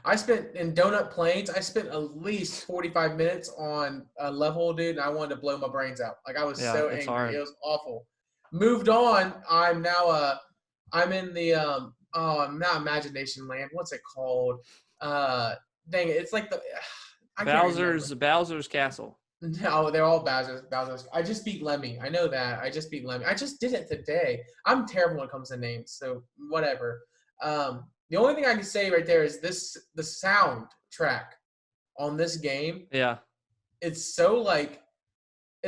I spent in Donut Plains. I spent at least 45 minutes on a level, dude, and I wanted to blow my brains out. Like I was so angry. Hard. It was awful. Moved on. I'm now I'm in the I'm not Imagination Land. What's it called? Dang it! It's like the Bowser's Castle. No, they're all Bowser's. I just beat Lemmy. I know that. I just beat Lemmy. I just did it today. I'm terrible when it comes to names, so whatever. The only thing I can say right there is the soundtrack on this game. Yeah. It's so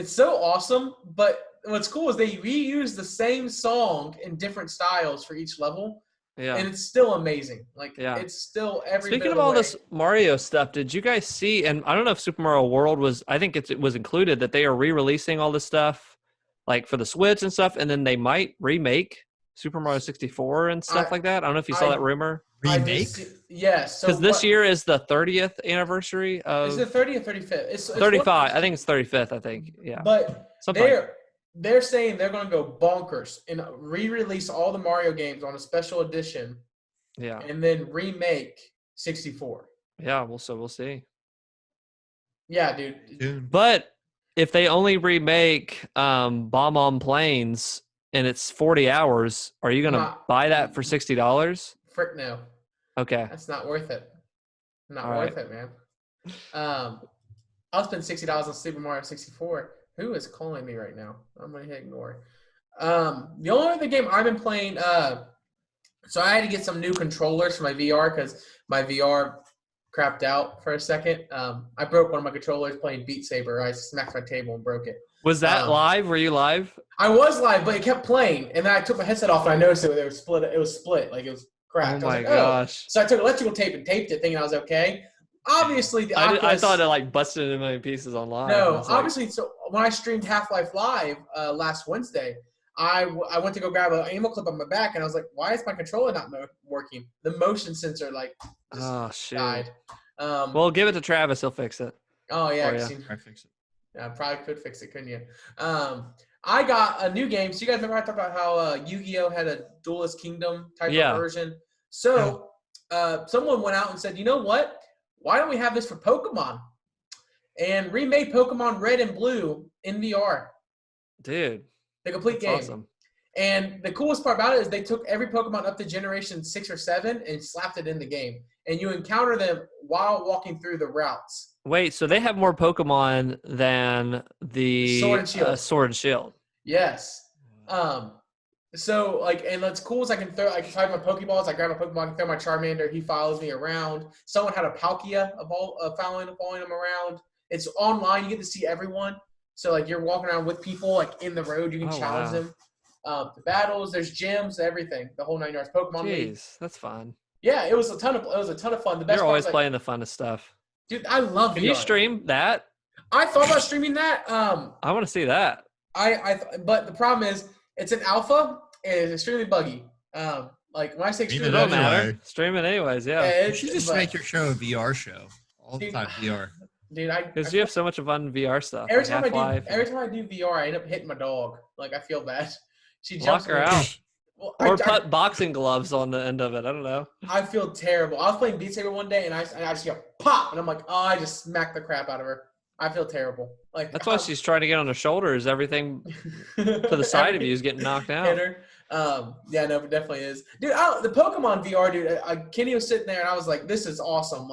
awesome, but what's cool is they reuse the same song in different styles for each level. Yeah. And it's still amazing. It's still every Speaking of all this Mario stuff, did you guys see, and I don't know if Super Mario World I think it was included, that they are re-releasing all this stuff like for the Switch and stuff, and then they might remake Super Mario 64 and stuff like that. I don't know if you saw that rumor. Remake? Yes. Because this year is the 30th anniversary of... Is it 30th or 35th? It's 35. I think it's 35th, I think. Yeah. But they're saying they're going to go bonkers and re-release all the Mario games on a special edition. Yeah. And then remake 64. Yeah, we'll see. Yeah, dude. But if they only remake Bomb on Planes and it's 40 hours, are you going to buy that for $60? Frick no. Okay. That's not worth it. Not worth it, man. I'll spend $60 on Super Mario 64. Who is calling me right now? I'm going to hit ignore. The only other game I've been playing, so I had to get some new controllers for my VR because my VR crapped out for a second. I broke one of my controllers playing Beat Saber. I smacked my table and broke it. Was that live? Were you live? I was live, but it kept playing, and then I took my headset off, and I noticed it was split. It was split, like it was cracked. Oh my gosh! So I took electrical tape and taped it, thinking I was okay. Obviously, the Oculus, I thought it like busted into a million pieces online. No, obviously. So when I streamed Half-Life Live last Wednesday, I went to go grab an ammo clip on my back, and I was like, "Why is my controller not working?" The motion sensor just died. Well, give it to Travis; he'll fix it. Oh yeah, I fix it. Yeah, probably could fix it, couldn't you? I got a new game. So you guys remember I talked about how Yu-Gi-Oh had a Duelist Kingdom type of version. So someone went out and said, "You know what? Why don't we have this for Pokemon?" And remade Pokemon Red and Blue in VR. Dude. The complete game. Awesome. And the coolest part about it is they took every Pokemon up to Generation 6 or 7 and slapped it in the game. And you encounter them while walking through the routes. Wait, so they have more Pokemon than the Sword and Shield. Sword and Shield. Yes. So, and what's cool is I can try my Pokeballs. I grab a Pokemon, I can throw my Charmander. He follows me around. Someone had a Palkia following him around. It's online. You get to see everyone. So, you're walking around with people, in the road. You can challenge them. The battles, there's gyms, everything. The whole 9 yards. Pokemon League. Jeez, that's fun. Yeah, it was a ton of fun. The best You're always playing the funnest stuff. Dude, I love VR. Can you stream that? I thought about streaming that. I want to see that. But the problem is, it's an alpha and it's extremely buggy. When I say extremely, it don't matter. Stream it anyways. Yeah. You should just make your show a VR show all the time. VR. Dude, because you have so much fun VR stuff. Every time I do VR, I end up hitting my dog. I feel bad. She jumps her out. Well, or put boxing gloves on the end of it. I don't know. I feel terrible. I was playing Beat Saber one day, and I just go pop, and I'm like, oh, I just smacked the crap out of her. I feel terrible. That's why she's trying to get on her shoulders. Everything to the side of you is getting knocked out. Hit her. Yeah, no, it definitely is, dude. The Pokemon VR, dude. Kenny was sitting there, and I was like, this is awesome.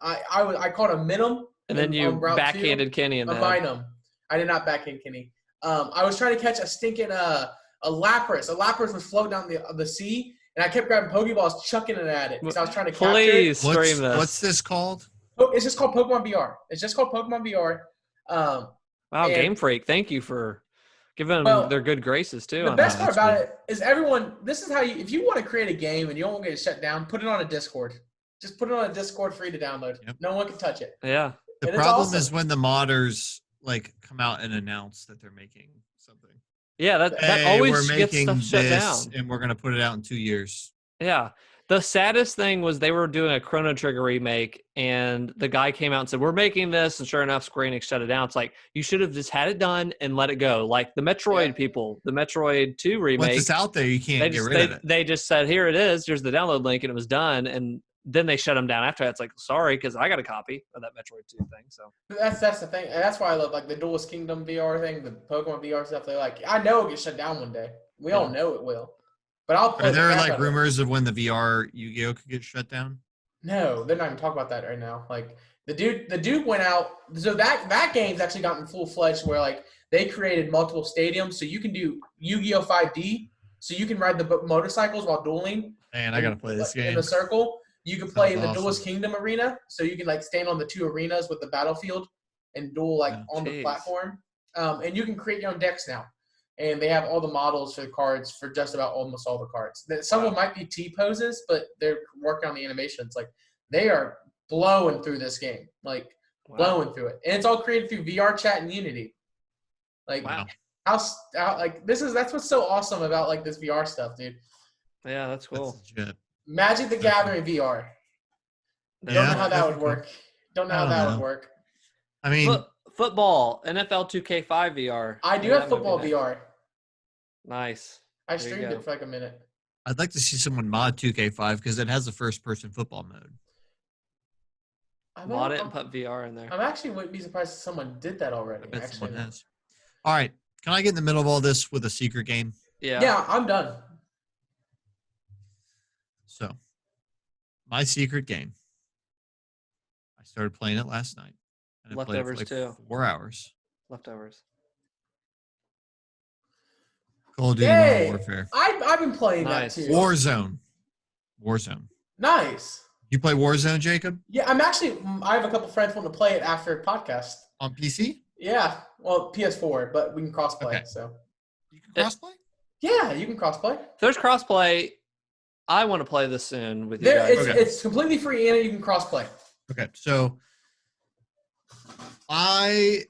I caught a Minimum. And then you backhanded Kenny in that. A Minimum. I did not backhand Kenny. I was trying to catch a stinking a Lapras. A Lapras was floating down the sea, and I kept grabbing Pokeballs, chucking it at it because I was trying to capture it. Please stream this. What's this called? It's just called Pokemon VR. It's just called Pokemon VR. Wow, Game Freak. Thank you for giving them their good graces, too. The best part about it is this is how if you want to create a game and you don't want to get it shut down, put it on a Discord. Just put it on a Discord free to download. Yep. No one can touch it. Yeah. The problem is when the modders come out and announce that they're making something. Yeah, that always gets stuff shut down. And we're going to put it out in 2 years. Yeah. The saddest thing was they were doing a Chrono Trigger remake, and the guy came out and said, we're making this, and sure enough, Square Enix shut it down. It's like, you should have just had it done and let it go. Like the Metroid people, the Metroid 2 remake. Once it's out there, you can't get rid of it. They just said, here it is, here's the download link, and it was done, and then they shut them down after that. It's like, sorry, because I got a copy of that Metroid 2 thing. So that's the thing. And that's why I love the Duelist Kingdom VR thing, the Pokemon VR stuff. I know it'll get shut down one day. We all know it will. But I'll play. Are there rumors of when the VR Yu-Gi-Oh could get shut down? No, they're not even talking about that right now. The dude went out. So that game's actually gotten full-fledged where they created multiple stadiums, so you can do Yu-Gi-Oh 5D. So you can ride the motorcycles while dueling. Man, I gotta play this game in the circle. You can play in the Duelist Kingdom arena, so you can stand on the 2 arenas with the battlefield and duel on the platform. And you can create your own decks now. And they have all the models for the cards for just about almost all the cards. Some of them might be T-poses, but they're working on the animations. They are blowing through this game. Blowing through it. And it's all created through VR chat and Unity. Wow. That's what's so awesome about this VR stuff, dude. Yeah, that's cool. That's Magic the Gathering VR. Don't know how that would work. Don't know how that would work. I mean, football, NFL 2K5 VR. I do have football VR. Nice. I streamed it for a minute. I'd like to see someone mod 2K5 because it has a first-person football mode. Mod it and put VR in there. I'm actually wouldn't be surprised if someone did that already. I bet someone has. All right. Can I get in the middle of all this with a secret game? Yeah. Yeah, I'm done. So, my secret game. I started playing it last night. And Leftovers I played it for 4 hours. Leftovers. Call of Duty Modern Warfare. I've been playing that too. Warzone. Nice. You play Warzone, Jacob? Yeah, I have a couple friends want to play it after podcast. On PC? Yeah. Well, PS4, but we can cross-play, so. You can crossplay? Yeah, you can crossplay. If there's crossplay, I want to play this soon with you guys. It's completely free and you can crossplay. Okay, so I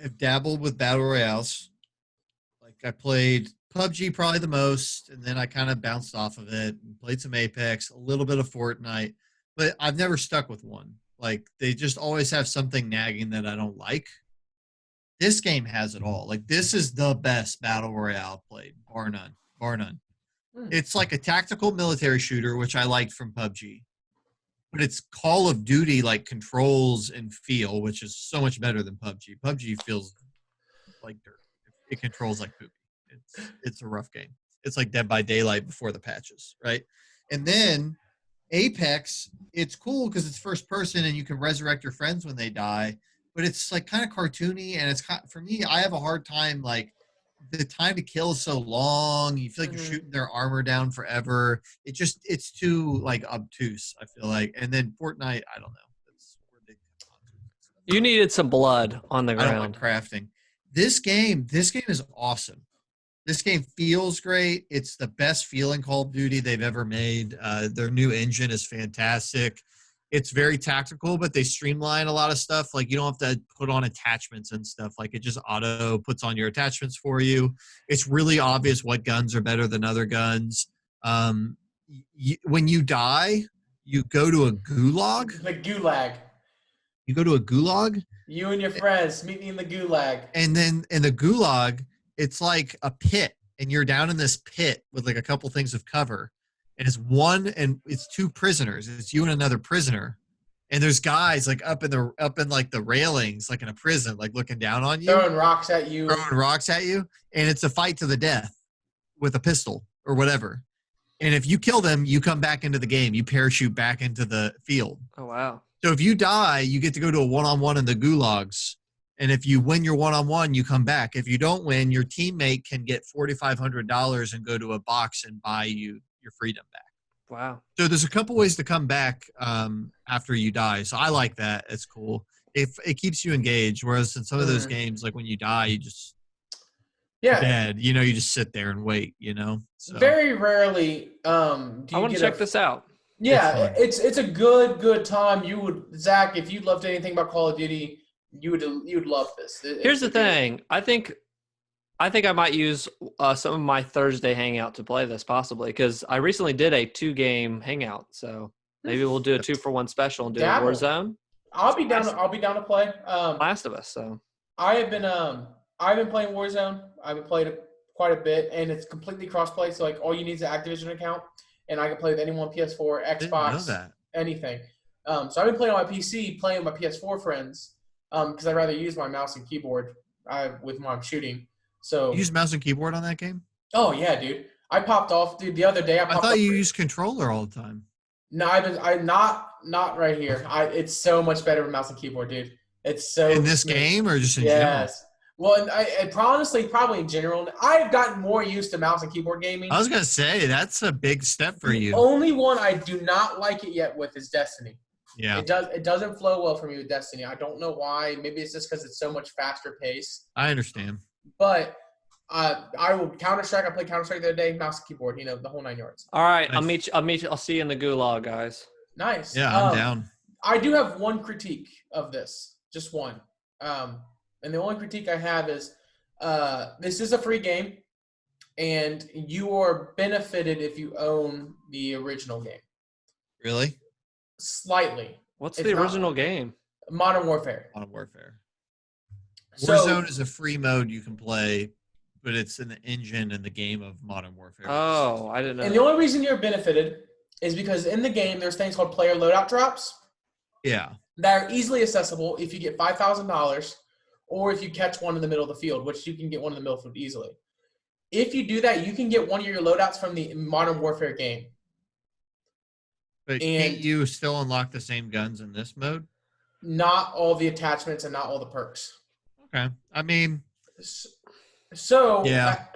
have dabbled with battle royales. Like I played PUBG probably the most, and then I kind of bounced off of it and played some Apex, a little bit of Fortnite, but I've never stuck with one. Like they just always have something nagging that I don't like. This game has it all. Like this is the best battle royale played, bar none, bar none. It's like a tactical military shooter, which I liked from PUBG. But it's Call of Duty like controls and feel, which is so much better than PUBG. PUBG feels like dirt. It controls like poopy. It's a rough game. It's like Dead by Daylight before the patches, right? And then Apex, it's cool because it's first person and you can resurrect your friends when they die. But it's like kind of cartoony, and it's for me. I have a hard time like. The time to kill is so long. You feel like you're shooting their armor down forever. It's too like obtuse, I feel like. And then Fortnite, I don't know. You needed some blood on the ground. I don't like crafting. This game is awesome. This game feels great. It's the best feeling Call of Duty they've ever made. Their new engine is fantastic. It's very tactical, but they streamline a lot of stuff. Like you don't have to put on attachments and stuff. Like it just auto puts on your attachments for you. It's really obvious what guns are better than other guns. When you die, you go to a gulag. The gulag. You go to a gulag. You and your friends meet me in the gulag. And then in the gulag, it's like a pit, and you're down in this pit with like a couple things of cover. And it's two prisoners. It's you and another prisoner. And there's guys like up in like the railings, like in a prison, like looking down on you. Throwing rocks at you. And it's a fight to the death with a pistol or whatever. And if you kill them, you come back into the game. You parachute back into the field. Oh, wow. So if you die, you get to go to a one-on-one in the gulags. And if you win your one-on-one, you come back. If you don't win, your teammate can get $4,500 and go to a box and buy you your freedom back. Wow. So there's a couple ways to come back after you die. So I like that. It's cool. It keeps you engaged. Whereas in some of those games, like when you die, you just dead. You know, you just sit there and wait. You know. So. Very rarely. I want to check this out. Yeah, it's a good time. You would, Zach, if you loved anything about Call of Duty, you'd love this. Here's the thing. I think I might use some of my Thursday hangout to play this possibly because I recently did a 2-game hangout. So maybe we'll do a 2-for-1 special and do a Warzone. I'll be down to play. Last of Us. So I've been playing Warzone. I've played it quite a bit, and it's completely crossplay. So like all you need is an Activision account, and I can play with anyone, PS4, Xbox, anything. So I've been playing on my PC, playing with my PS4 friends, because I'd rather use my mouse and keyboard with when I'm shooting. So you use mouse and keyboard on that game? Oh yeah, dude. I popped off, dude. The other day, I thought you used controller all the time. No, I'm not right here. It's so much better with mouse and keyboard, dude. It's so in this game or just in general. Yes. Well, and honestly, probably in general, I've gotten more used to mouse and keyboard gaming. I was gonna say that's a big step for you. The only one I do not like it yet with is Destiny. Yeah. It doesn't flow well for me with Destiny. I don't know why. Maybe it's just because it's so much faster pace. I understand. But I will Counter-Strike. I played Counter-Strike the other day, mouse and keyboard, the whole 9 yards. All right, nice. I'll see you in the gulag, guys. Nice. Yeah, I'm down. I do have one critique of this, just one. And the only critique I have is this is a free game, and you are benefited if you own the original game. Really? Slightly. What's the original game? Modern Warfare. Modern Warfare. Warzone is a free mode you can play, but it's in the engine and the game of Modern Warfare. Oh, I didn't know. And the only reason you're benefited is because in the game there's things called player loadout drops. Yeah. That are easily accessible if you get $5,000 or if you catch one in the middle of the field, which you can get one in the middle of the field easily. If you do that, you can get one of your loadouts from the Modern Warfare game. But can't you still unlock the same guns in this mode? Not all the attachments and not all the perks. Okay. I mean, so yeah.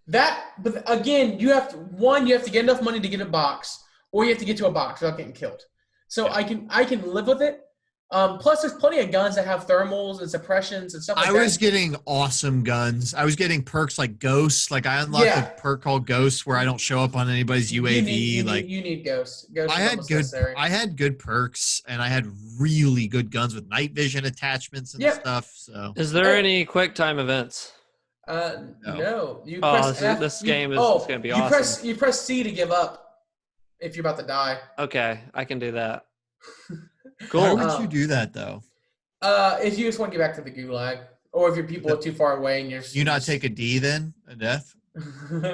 But again, you have to get enough money to get a box, or you have to get to a box without getting killed. So yeah. I can live with it. Plus, there's plenty of guns that have thermals and suppressions and stuff like that. I was getting awesome guns. I was getting perks like Ghosts. Like I unlocked a perk called Ghosts where I don't show up on anybody's UAV. You need Ghosts. I had good perks, and I had really good guns with night vision attachments and stuff. So, is there any quick time events? No. You press F, this game is going to be awesome. You press C to give up if you're about to die. Okay, I can do that. Cool. Why would you do that though? If you just want to get back to the gulag, or if your people are too far away and you not take a D then, a death.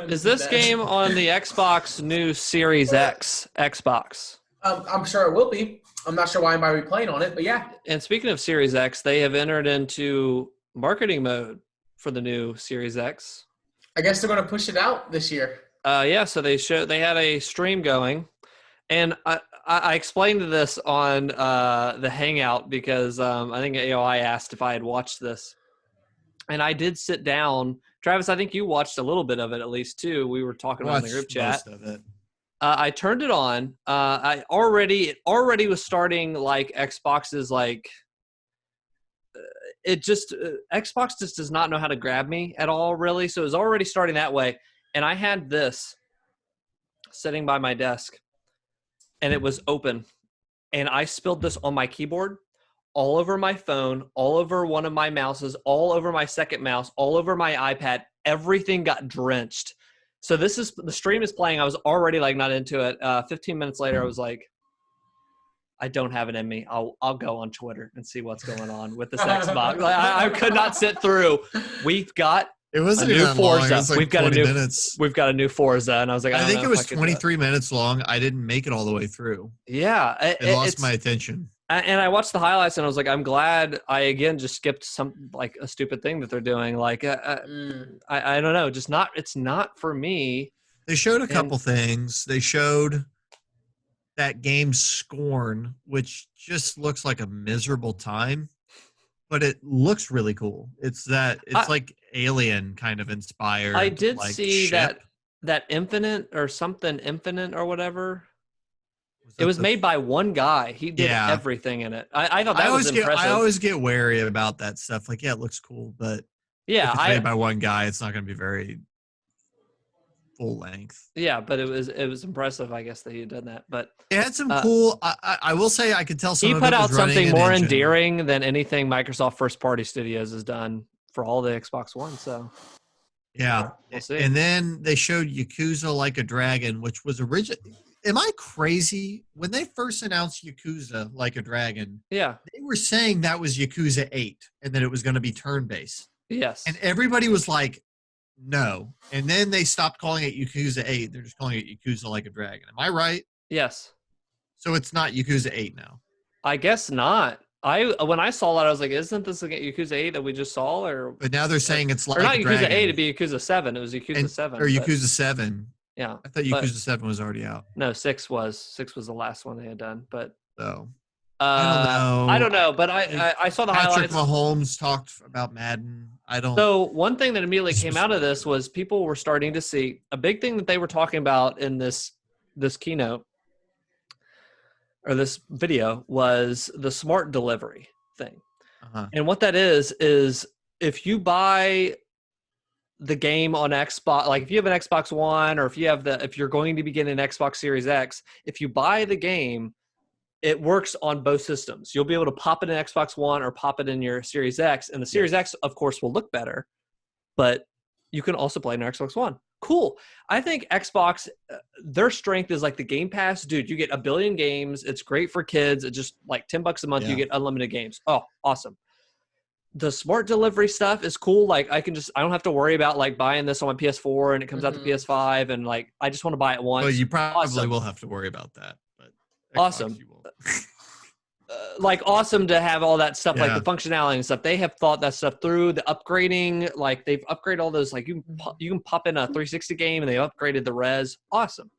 Is this game on the Xbox new Series X Xbox? I'm sure it will be. I'm not sure why anybody would be playing on it, but yeah. And speaking of Series X, they have entered into marketing mode for the new Series X. I guess they're going to push it out this year. So they had a stream going, and I explained this on the Hangout because I think AOI asked if I had watched this. And I did sit down. Travis, I think you watched a little bit of it at least too. We were talking about in the group chat. Most of it. I turned it on. It already was starting like Xbox's like Xbox just does not know how to grab me at all, really. So it was already starting that way. And I had this sitting by my desk. And it was open, and I spilled this on my keyboard, all over my phone, all over one of my mouses, all over my second mouse, all over my iPad. Everything got drenched. So the stream is playing. I was already like not into it. 15 minutes later, I was like, I don't have it in me. I'll go on Twitter and see what's going on with this Xbox. I could not sit through. We've got It wasn't a new even long. Forza. It was like we've got 20 minutes. We've got a new Forza, and I was like, I think it was 23 minutes long. I didn't make it all the way through. Yeah, it lost my attention. And I watched the highlights, and I was like, I'm glad I again just skipped some like a stupid thing that they're doing. Like, I don't know, just not. It's not for me. They showed a couple things. They showed that game Scorn, which just looks like a miserable time. But it looks really cool. It's like Alien kind of inspired. I did like, see ship. that Infinite or something Infinite or whatever. It was made by one guy. He did everything in it. I thought that was impressive. I always get wary about that stuff. Like, it looks cool, but if it's made by one guy, it's not going to be very full length. Yeah, but it was impressive, I guess, that he had done that. But it had some cool. I will say I could tell some. He of put it out was running something more engine. endearing than anything Microsoft first party studios has done for all the Xbox One. So yeah, we'll see. And then they showed Yakuza Like a Dragon, which was original. Am I crazy? When they first announced Yakuza Like a Dragon, yeah, they were saying that was Yakuza 8 and that it was going to be turn-based. Yes. And everybody was like, no. And then they stopped calling it Yakuza 8. They're just calling it Yakuza Like a Dragon. Am I right? Yes. So it's not Yakuza 8 now. I guess not. When I saw that, I was like, isn't this like Yakuza 8 that we just saw? But now they're saying it's like or not a Yakuza Dragon. 8, it'd be Yakuza 7. It was Yakuza 7. Or Yakuza 7. Yeah. I thought Yakuza 7 was already out. No, 6 was. 6 was the last one they had done. But so I don't know. But I saw the Patrick highlights. Mahomes talked about Madden. So one thing that immediately came out of this was people were starting to see a big thing that they were talking about in this keynote or this video was the smart delivery thing. Uh-huh. And what that is if you buy the game on Xbox, like if you have an Xbox One or if you're going to be getting an Xbox Series X, if you buy the game, it works on both systems. You'll be able to pop it in Xbox One or pop it in your Series X. And the Series X, of course, will look better. But you can also play in your Xbox One. Cool. I think Xbox, their strength is like the Game Pass. Dude, you get 1 billion games. It's great for kids. It's just like $10 a month. You get unlimited games. Oh, awesome. The smart delivery stuff is cool. Like I don't have to worry about like buying this on my PS4 and it comes out to PS5 and like I just want to buy it once. Well, you probably will have to worry about that. But Xbox, awesome. Like awesome to have all that stuff, like the functionality and stuff. They have thought that stuff through. The upgrading, like they've upgraded all those. Like you can pop in a 360 game and they upgraded the res. Awesome.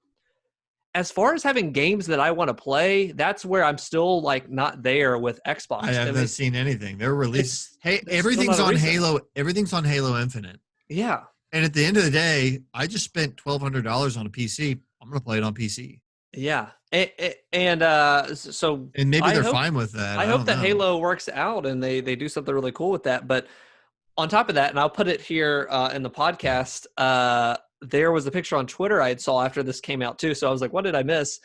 As far as having games that I want to play, that's where I'm still like not there with Xbox. I haven't seen anything. They're released. Everything's on Halo. Everything's on Halo Infinite. Yeah. And at the end of the day, I just spent $1,200 on a PC. I'm gonna play it on PC. Yeah. So and maybe they're fine with that. I hope that Halo works out and they do something really cool with that. But on top of that, and I'll put it here in the podcast, there was a picture on Twitter I saw after this came out too. So I was like, what did I miss?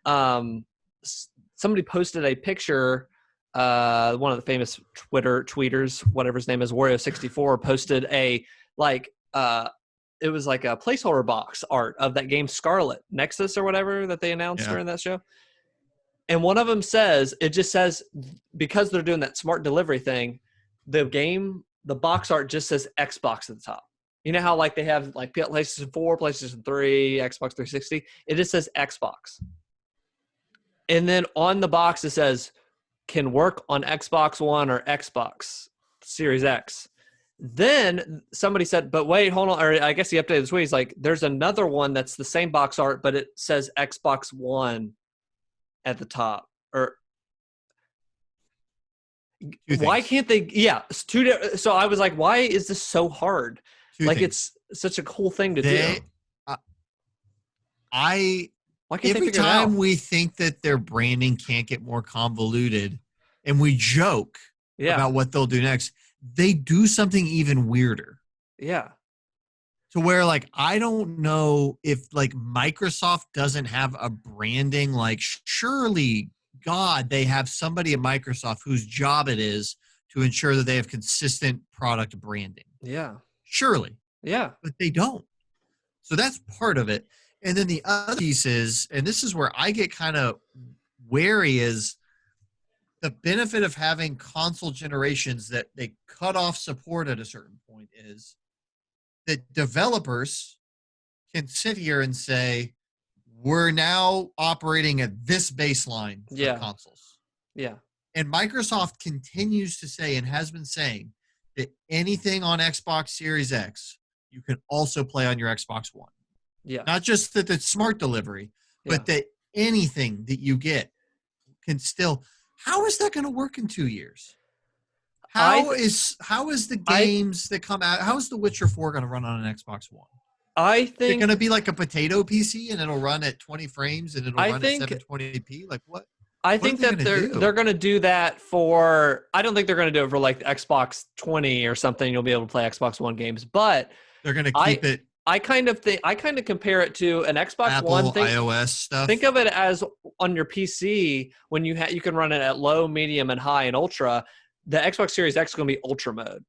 Somebody posted a picture. One of the famous tweeters, whatever his name is, Wario64, posted it was like a placeholder box art of that game Scarlet Nexus or whatever that they announced during that show. And one of them it just says, because they're doing that smart delivery thing, the box art just says Xbox at the top. You know how like they have like PlayStation 4, PlayStation 3, Xbox 360? It just says Xbox. And then on the box it says, can work on Xbox One or Xbox Series X. Then somebody said, but wait, hold on. Or I guess he updated this week. He's like, there's another one that's the same box art, but it says Xbox One at the top. Or why can't they? Yeah. So I was like, why is this so hard? It's such a cool thing to do. Why can't every time we think that their branding can't get more convoluted and we joke about what they'll do next, they do something even weirder. Yeah. To where like, I don't know if like Microsoft doesn't have a branding, like surely God, they have somebody at Microsoft whose job it is to ensure that they have consistent product branding. Yeah. Surely. Yeah. But they don't. So that's part of it. And then the other piece is, and this is where I get kind of wary, is the benefit of having console generations that they cut off support at a certain point is that developers can sit here and say, we're now operating at this baseline for consoles. Yeah. And Microsoft continues to say and has been saying that anything on Xbox Series X, you can also play on your Xbox One. Yeah. Not just that it's smart delivery, but that anything that you get can still. How is that going to work in 2 years? How is the games that come out? How is The Witcher 4 going to run on an Xbox One? I think it's going to be like a potato PC and it'll run at 20 frames and it'll run at 720p. Like what? I think that they're going to do that for. I don't think they're going to do it for like the Xbox 20 or something. You'll be able to play Xbox One games, but they're going to keep it. I kind of compare it to an Xbox Apple, One iOS stuff. Think of it as on your PC when you can run it at low, medium, and high and ultra. The Xbox Series X is going to be ultra mode,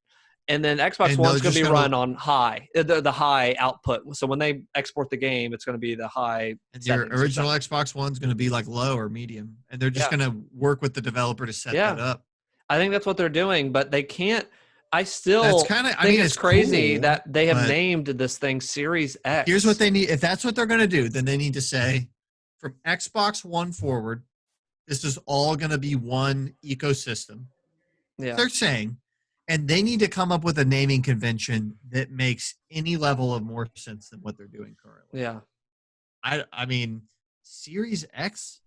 and then Xbox One's going to be run on high, the high output. So when they export the game, it's going to be the high. And your original Xbox One's going to be like low or medium, and they're just going to work with the developer to set that up. I think that's what they're doing, but they can't. I still think it's crazy cool, that they have named this thing Series X. Here's what they need. If that's what they're going to do, then they need to say, from Xbox One forward, this is all going to be one ecosystem. Yeah. They're saying, and they need to come up with a naming convention that makes any level of more sense than what they're doing currently. Yeah. I mean, Series X?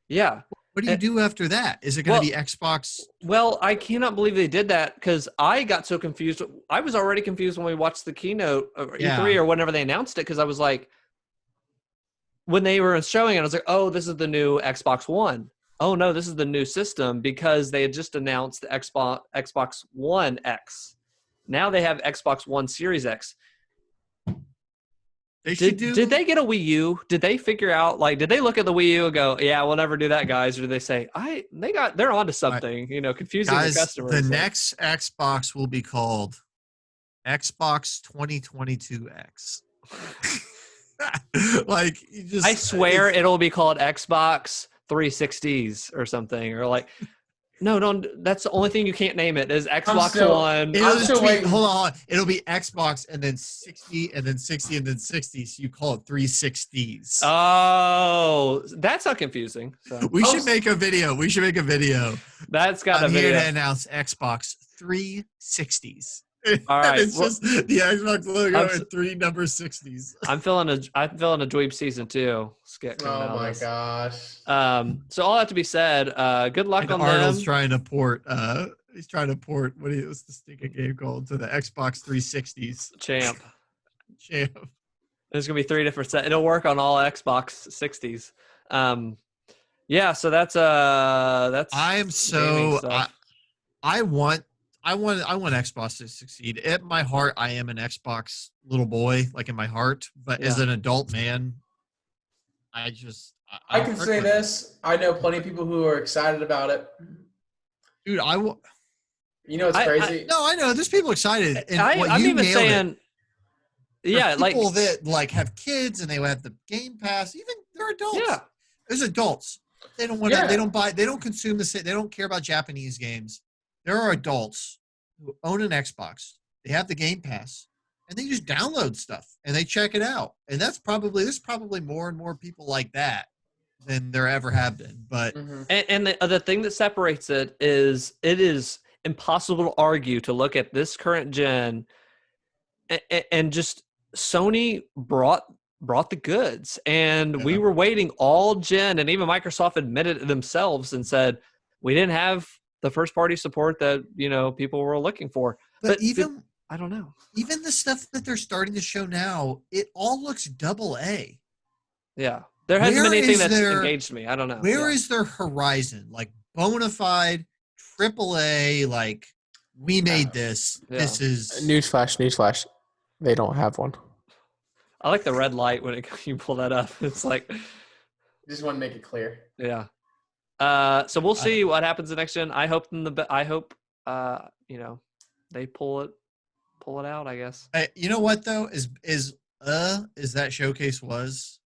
Yeah. What do you do after that? Is it going to be Xbox? Well, I cannot believe they did that because I got so confused. I was already confused when we watched the keynote or E3 or whenever they announced it because I was like, when they were showing it, I was like, oh, this is the new Xbox One. Oh, no, this is the new system because they had just announced the Xbox One X. Now they have Xbox One Series X. Did they get a Wii U? Did they figure out, did they look at the Wii U and go, yeah, we'll never do that, guys? Or did they say, they're onto something, confusing the customers. The next Xbox will be called Xbox 2022X. I swear it'll be called Xbox 360s or something, or no, don't. That's the only thing you can't name it is Xbox One. Hold on. It'll be Xbox and then 60 and then 60 and then 60. So you call it 360s. Oh, that's not confusing. So. We should make a video. That's got a video. I'm here to announce Xbox 360s. All right, it's just the Xbox logo and 3 number 60s. I'm feeling a Dweeb season 2 skit coming out. Oh my gosh! So all that to be said, good luck on Arnold's them. trying to port. He's trying to port. What's the stinking game called to the Xbox 360s? Champ. There's gonna be 3 different sets. It'll work on all Xbox 60s. Yeah, so that's I'm so I want Xbox to succeed. At my heart, I am an Xbox little boy, like in my heart. But as an adult man, I can say this. I know plenty of people who are excited about it. Dude, You know, it's crazy. No, I know. There's people excited. And I'm even saying, people that have kids and they have the Game Pass. Even they're adults. Yeah, there's adults. They don't want to. They don't buy. They don't consume the. They don't care about Japanese games. There are adults who own an Xbox. They have the Game Pass, and they just download stuff and they check it out. And there's probably more and more people like that than there ever have been. But and the thing that separates it is impossible to argue to look at this current gen and just Sony brought the goods, and we were waiting all gen, and even Microsoft admitted it themselves and said we didn't have the first party support that people were looking for. But even I don't know, even the stuff that they're starting to show now, it all looks AA. Yeah, there hasn't been anything that's engaged me. I don't know. Where is their horizon? Like bona fide AAA, like we made this. Yeah. This is newsflash. They don't have one. I like the red light when you pull that up. It's like just want to make it clear. Yeah. So we'll see what happens the next gen. I hope they pull it out, I guess. You know what though is that showcase was.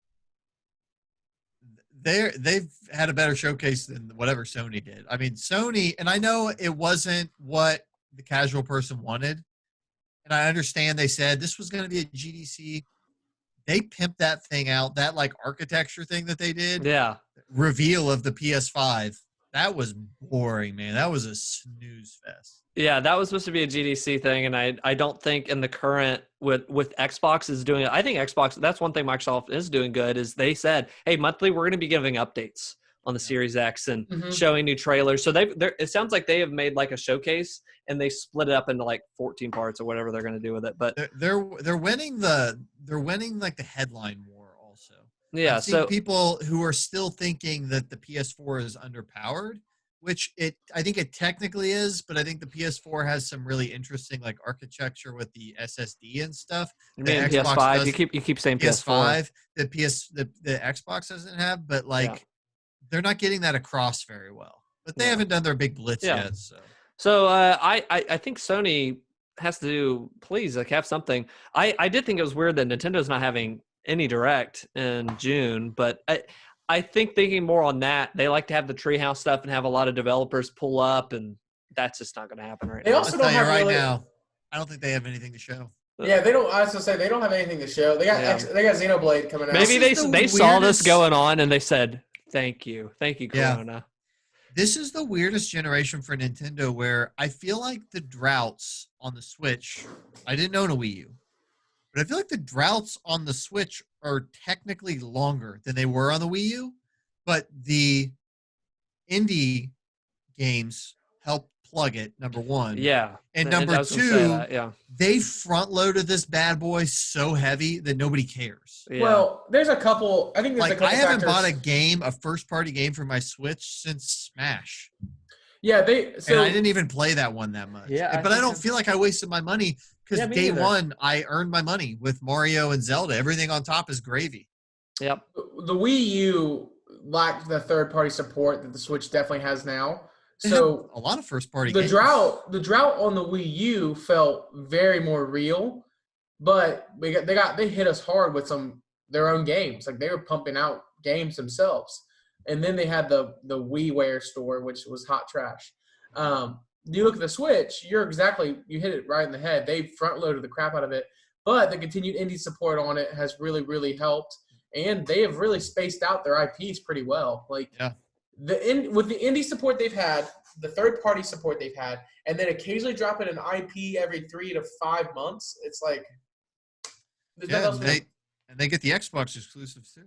They've had a better showcase than whatever Sony did. I mean, Sony, and I know it wasn't what the casual person wanted, and I understand they said this was going to be a GDC. They pimped that thing out, that like architecture thing that they did. Yeah. Reveal of the PS5. That was boring, man. That was a snooze fest. Yeah, that was supposed to be a GDC thing, and I don't think in the current with Xbox is doing it. I think Xbox, that's one thing Microsoft is doing good, is they said, hey, monthly we're going to be giving updates on the Series X and showing new trailers. So it sounds like they have made like a showcase and they split it up into like 14 parts or whatever they're going to do with it. But they're winning like the headline war also. Yeah, so people who are still thinking that the PS4 is underpowered, which I think it technically is, but I think the PS4 has some really interesting like architecture with the SSD and stuff. You mean PS5? You keep saying PS5. The Xbox doesn't have, but they're not getting that across very well. But they haven't done their big blitz yet. So I think Sony has to please have something. I did think it was weird that Nintendo's not having any direct in June, but I think thinking more on that, they like to have the Treehouse stuff and have a lot of developers pull up, and that's just not going to happen right now. They also don't have now. I don't think they have anything to show. Yeah, they don't. I was gonna say they don't have anything to show. They got Xenoblade coming out. Maybe they saw this going on and they said, "Thank you, Corona." Yeah. This is the weirdest generation for Nintendo, where I feel like the droughts on the Switch. I didn't own a Wii U, but I feel like the droughts on the Switch are technically longer than they were on the Wii U, but the indie games help plug it, number one. Yeah. And number two, they front-loaded this bad boy so heavy that nobody cares. Yeah. Well, there's a couple. I think there's a couple I haven't factors. bought a first-party game for my Switch since Smash. Yeah, and I didn't even play that one that much. Yeah, but I don't feel like I wasted my money because day one I earned my money with Mario and Zelda. Everything on top is gravy. Yep. The Wii U lacked the third-party support that the Switch definitely has now. So a lot of first-party games. The drought on the Wii U felt very more real, but they hit us hard with their own games. Like they were pumping out games themselves. And then they had the WiiWare store, which was hot trash. You look at the Switch, you hit it right in the head. They front-loaded the crap out of it. But the continued indie support on it has really, really helped. And they have really spaced out their IPs pretty well. With the indie support they've had, the third-party support they've had, and then occasionally dropping an IP every 3 to 5 months, it's like and they get the Xbox exclusives too.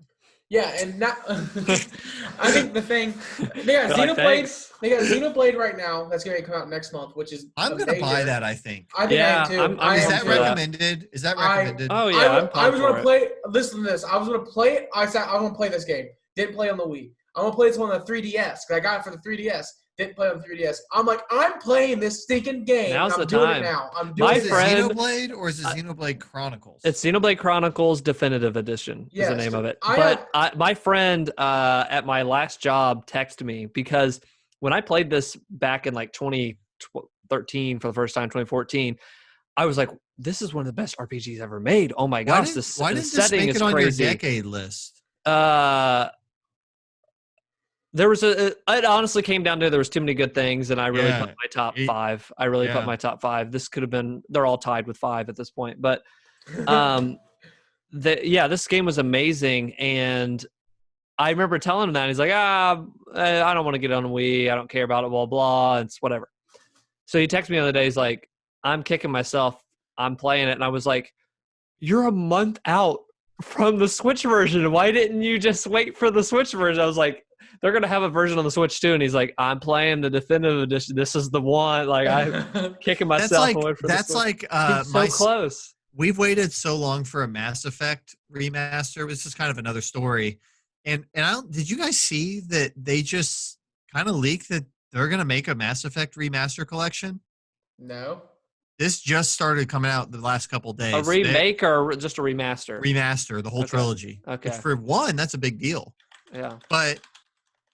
Yeah, and not. I think the thing they got Xenoblade. They got Xenoblade right now. That's going to come out next month, which is. I'm going to buy that. I think. I think I am too. Is that recommended? Is that recommended? I was going to play. Listen to this. I was going to play it. I said I was going to play this game. Didn't play on the Wii. I'm gonna play this one on the 3DS because I got it for the 3DS. Didn't play on the 3DS. I'm like, I'm playing this stinking game. Now's the doing time. it now. I'm doing Is it. it Xenoblade or is it Xenoblade Chronicles? It's Xenoblade Chronicles Definitive Edition is the name of it. My friend at my last job texted me because when I played this back in like 2013 for the first time, 2014, I was like, this is one of the best RPGs ever made. Oh my gosh, the setting is crazy. Why didn't this make it on your decade list? There was it honestly came down to there was too many good things, and I really put my top 5. I really put my top 5. This could have been, they're all tied with 5 at this point. But this game was amazing. And I remember telling him that. He's like, I don't want to get on Wii. I don't care about it, blah, blah. It's whatever. So he texted me the other day. He's like, I'm kicking myself. I'm playing it. And I was like, you're a month out from the Switch version. Why didn't you just wait for the Switch version? I was like, they're going to have a version on the Switch too. And he's like, I'm playing the definitive edition. This is the one. Like, I'm kicking myself away from That's like, so close. We've waited so long for a Mass Effect remaster. This is kind of another story. And did you guys see that they just kind of leaked that they're going to make a Mass Effect remaster collection? No. This just started coming out the last couple of days. A remake or just a remaster? Remaster, the whole trilogy. Okay. Which for one, that's a big deal. Yeah. But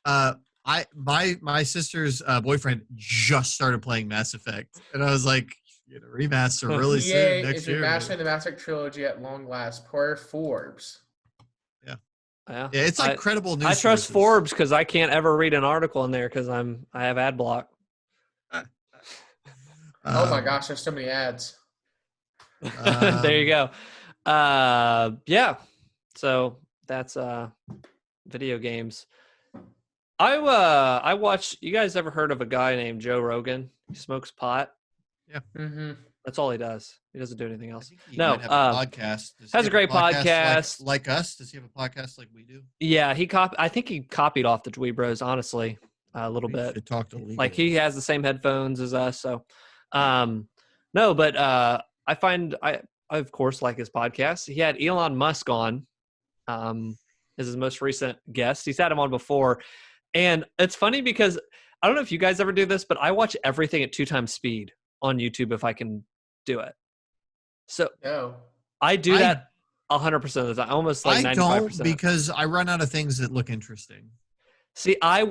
my sister's boyfriend just started playing Mass Effect, and I was like, "Get a remaster really soon next year." Remastering the Mass Effect trilogy at long last per Forbes. Yeah, it's like credible news. I trust Forbes because I can't ever read an article in there because I have ad block. Oh my gosh, there's so many ads. There you go. Yeah. So that's video games. I watch. You guys ever heard of a guy named Joe Rogan? He smokes pot. Yeah. Mm-hmm. That's all he does. He doesn't do anything else. No, have a podcast. Has a great podcast. Like us? Does he have a podcast like we do? Yeah, I think he copied off the DweeBros, honestly, a little bit. Should talk to legal. Like he has the same headphones as us. So, no, but I find I of course like his podcast. He had Elon Musk on, as his most recent guest. He's had him on before, and it's funny because I don't know if you guys ever do this, but I watch everything at 2 times speed on YouTube if I can do it. So I do that 100% of the time, almost like 95%. I don't because I run out of things that look interesting. See, I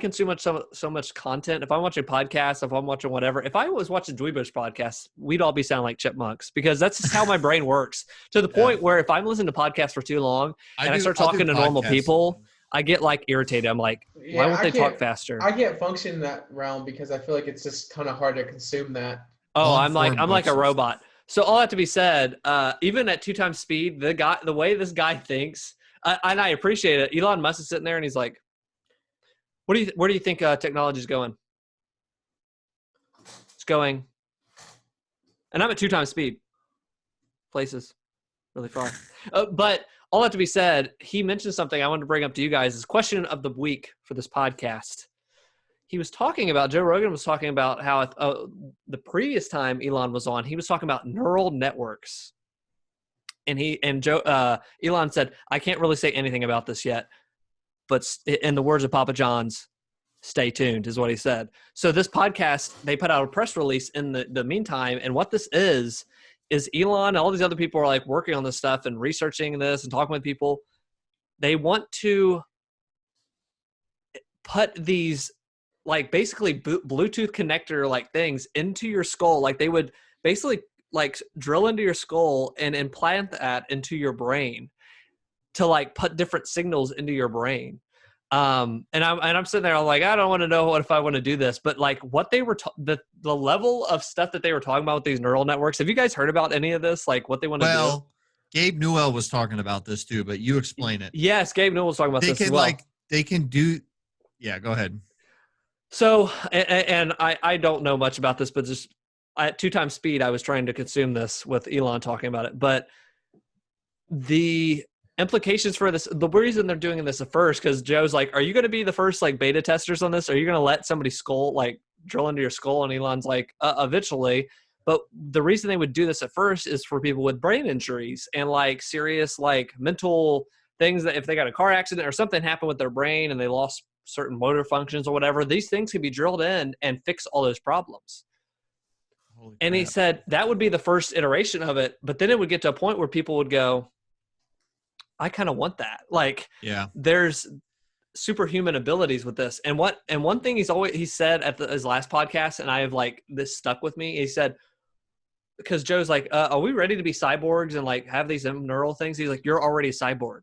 consume so much content. If I'm watching podcasts, if I'm watching whatever, if I was watching DweeBros Podcast, we'd all be sounding like chipmunks because that's just how my brain works. To the point where if I'm listening to podcasts for too long and I start talking to normal people, I get like irritated. I'm like, why won't they talk faster? I can't function in that realm because I feel like it's just kind of hard to consume that. Oh, I'm like a robot. So all that to be said, even at 2 times speed, the way this guy thinks, and I appreciate it. Elon Musk is sitting there and he's like, where do you think technology is going? It's going, and I'm at 2 times speed. Places really far. But all that to be said, he mentioned something I wanted to bring up to you guys. Is question of the week for this podcast. He was talking about, Joe Rogan was talking about how the previous time Elon was on, he was talking about neural networks. And Elon said, I can't really say anything about this yet, but in the words of Papa John's, stay tuned is what he said. So this podcast, they put out a press release in the meantime. And what this is Elon and all these other people are like working on this stuff and researching this and talking with people. They want to put these like basically Bluetooth connector like things into your skull. Like they would basically like drill into your skull and implant that into your brain to like put different signals into your brain. And I'm sitting there, I'm like, I don't want to know what if I want to do this, but like what they were, the level of stuff that they were talking about with these neural networks. Have you guys heard about any of this? Like what they want to do? Well, Gabe Newell was talking about this too, but you explain it. Yes. Gabe Newell was talking about this as well. They can do, yeah, go ahead. So, and I don't know much about this, but just at 2 times speed, I was trying to consume this with Elon talking about it. But the implications for this, the reason they're doing this at first, because Joe's like, are you going to be the first like beta testers on this? Are you going to let somebody skull, like drill into your skull? And Elon's like, eventually. But the reason they would do this at first is for people with brain injuries and like serious like mental things that if they got a car accident or something happened with their brain and they lost certain motor functions or whatever, these things could be drilled in and fix all those problems. And he said that would be the first iteration of it, but then it would get to a point where people would go, I kind of want that. Like, there's superhuman abilities with this. And one thing he said at his last podcast, and I have like this stuck with me. He said, because Joe's like, are we ready to be cyborgs and like have these neural things? He's like, you're already a cyborg.